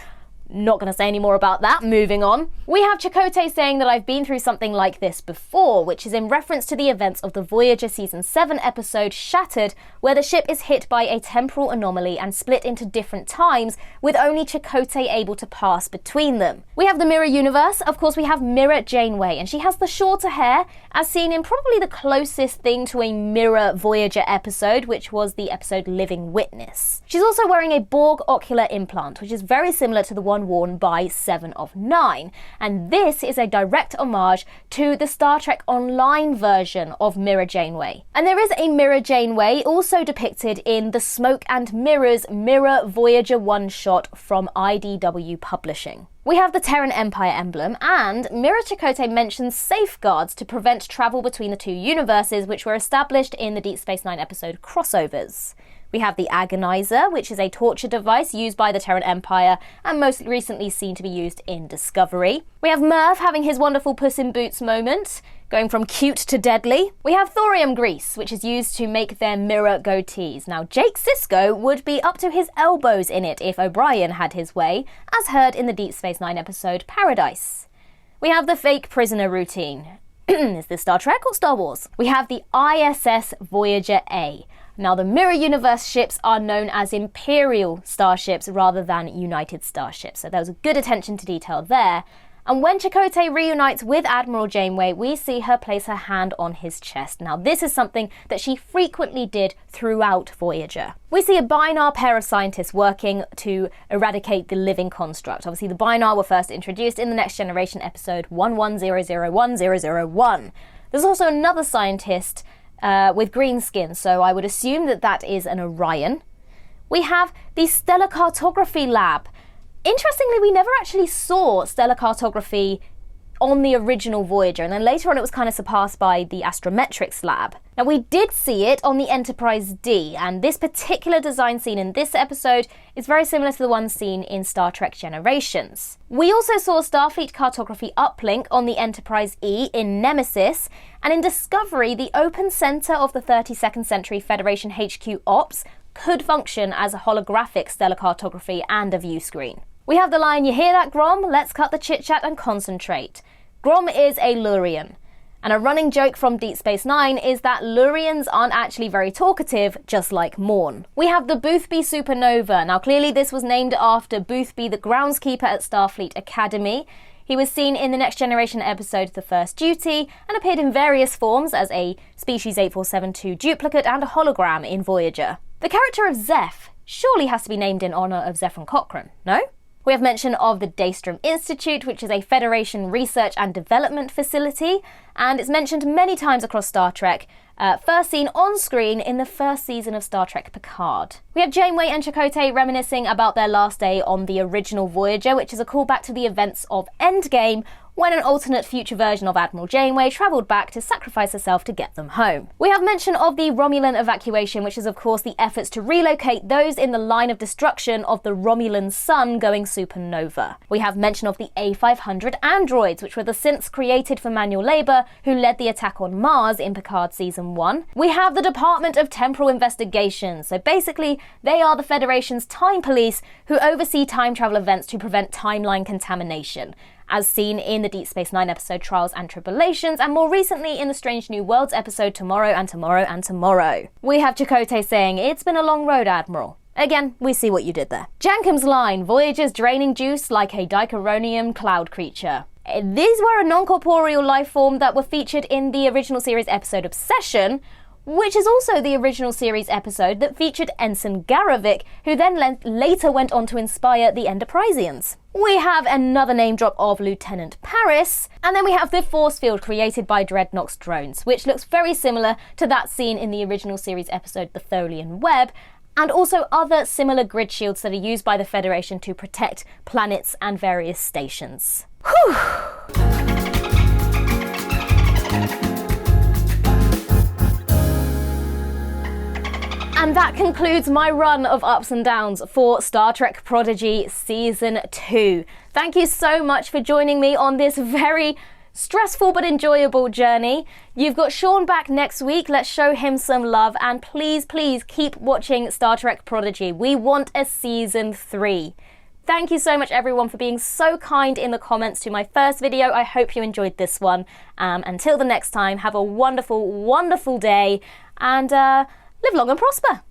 Not going to say any more about that, moving on. We have Chakotay saying that I've been through something like this before, which is in reference to the events of the Voyager Season 7 episode Shattered, where the ship is hit by a temporal anomaly and split into different times, with only Chakotay able to pass between them. We have the Mirror Universe. Of course, we have Mirror Janeway, and she has the shorter hair, as seen in probably the closest thing to a Mirror Voyager episode, which was the episode Living Witness. She's also wearing a Borg ocular implant, which is very similar to the one worn by 7 of 9, and this is a direct homage to the Star Trek Online version of Mirror Janeway. And there is a Mirror Janeway also depicted in the Smoke and Mirrors Mirror Voyager one-shot from IDW Publishing. We have the Terran Empire emblem, and Mirror Chakotay mentions safeguards to prevent travel between the two universes, which were established in the Deep Space Nine episode Crossovers. We have the Agonizer, which is a torture device used by the Terran Empire and most recently seen to be used in Discovery. We have Murph having his wonderful Puss in Boots moment, going from cute to deadly. We have thorium grease, which is used to make their mirror goatees. Now, Jake Sisko would be up to his elbows in it if O'Brien had his way, as heard in the Deep Space Nine episode Paradise. We have the fake prisoner routine. Is this Star Trek or Star Wars? We have the ISS Voyager A. Now, the Mirror Universe ships are known as Imperial starships rather than United starships, so there was a good attention to detail there. And when Chakotay reunites with Admiral Janeway, we see her place her hand on his chest. Now, this is something that she frequently did throughout Voyager. We see a Binar pair of scientists working to eradicate the living construct. Obviously, the Binar were first introduced in the Next Generation episode 11001001. There's also another scientist with green skin, so I would assume that that is an Orion. We have the Stellar Cartography Lab. Interestingly, we never actually saw stellar cartography on the original Voyager, and then later on it was kind of surpassed by the Astrometrics Lab. Now, we did see it on the Enterprise D, and this particular design seen in this episode is very similar to the one seen in Star Trek Generations. We also saw Starfleet Cartography Uplink on the Enterprise E in Nemesis, and in Discovery, the open center of the 32nd Century Federation HQ Ops could function as a holographic stellar cartography and a view screen. We have the line, "You hear that, Grom? Let's cut the chit-chat and concentrate." Grom is a Lurian, and a running joke from Deep Space Nine is that Lurians aren't actually very talkative, just like Morn. We have the Boothby Supernova. Now, clearly this was named after Boothby, the groundskeeper at Starfleet Academy. He was seen in the Next Generation episode The First Duty and appeared in various forms as a Species 8472 duplicate and a hologram in Voyager. The character of Zeph surely has to be named in honour of Zephyr Cochrane, no? We have mention of the Daystrom Institute, which is a Federation research and development facility, and it's mentioned many times across Star Trek, first seen on screen in the first season of Star Trek Picard. We have Janeway and Chakotay reminiscing about their last day on the original Voyager, which is a callback to the events of Endgame, when an alternate future version of Admiral Janeway travelled back to sacrifice herself to get them home. We have mention of the Romulan evacuation, which is of course the efforts to relocate those in the line of destruction of the Romulan sun going supernova. We have mention of the A500 androids, which were the synths created for manual labour who led the attack on Mars in Picard Season 1. We have the Department of Temporal Investigations, so basically they are the Federation's time police who oversee time travel events to prevent timeline contamination, as seen in the Deep Space Nine episode Trials and Tribulations, and more recently in the Strange New Worlds episode Tomorrow and Tomorrow and Tomorrow. We have Chakotay saying, "It's been a long road, Admiral." Again, we see what you did there. Jankum's line, "Voyager's draining juice like a dichoronium cloud creature." These were a non-corporeal life form that were featured in the original series episode Obsession, which is also the original series episode that featured Ensign Garavik, who then later went on to inspire the Enterprisians. We have another name drop of Lieutenant Paris, and then we have the force field created by Dreadnought's drones, which looks very similar to that seen in the original series episode The Tholian Web, and also other similar grid shields that are used by the Federation to protect planets and various stations. Whew! And that concludes my run of ups and downs for Star Trek Prodigy Season 2. Thank you so much for joining me on this very stressful but enjoyable journey. You've got Sean back next week. Let's show him some love. And please, please keep watching Star Trek Prodigy. We want a Season 3. Thank you so much, everyone, for being so kind in the comments to my first video. I hope you enjoyed this one. Until the next time, have a wonderful, wonderful day and live long and prosper.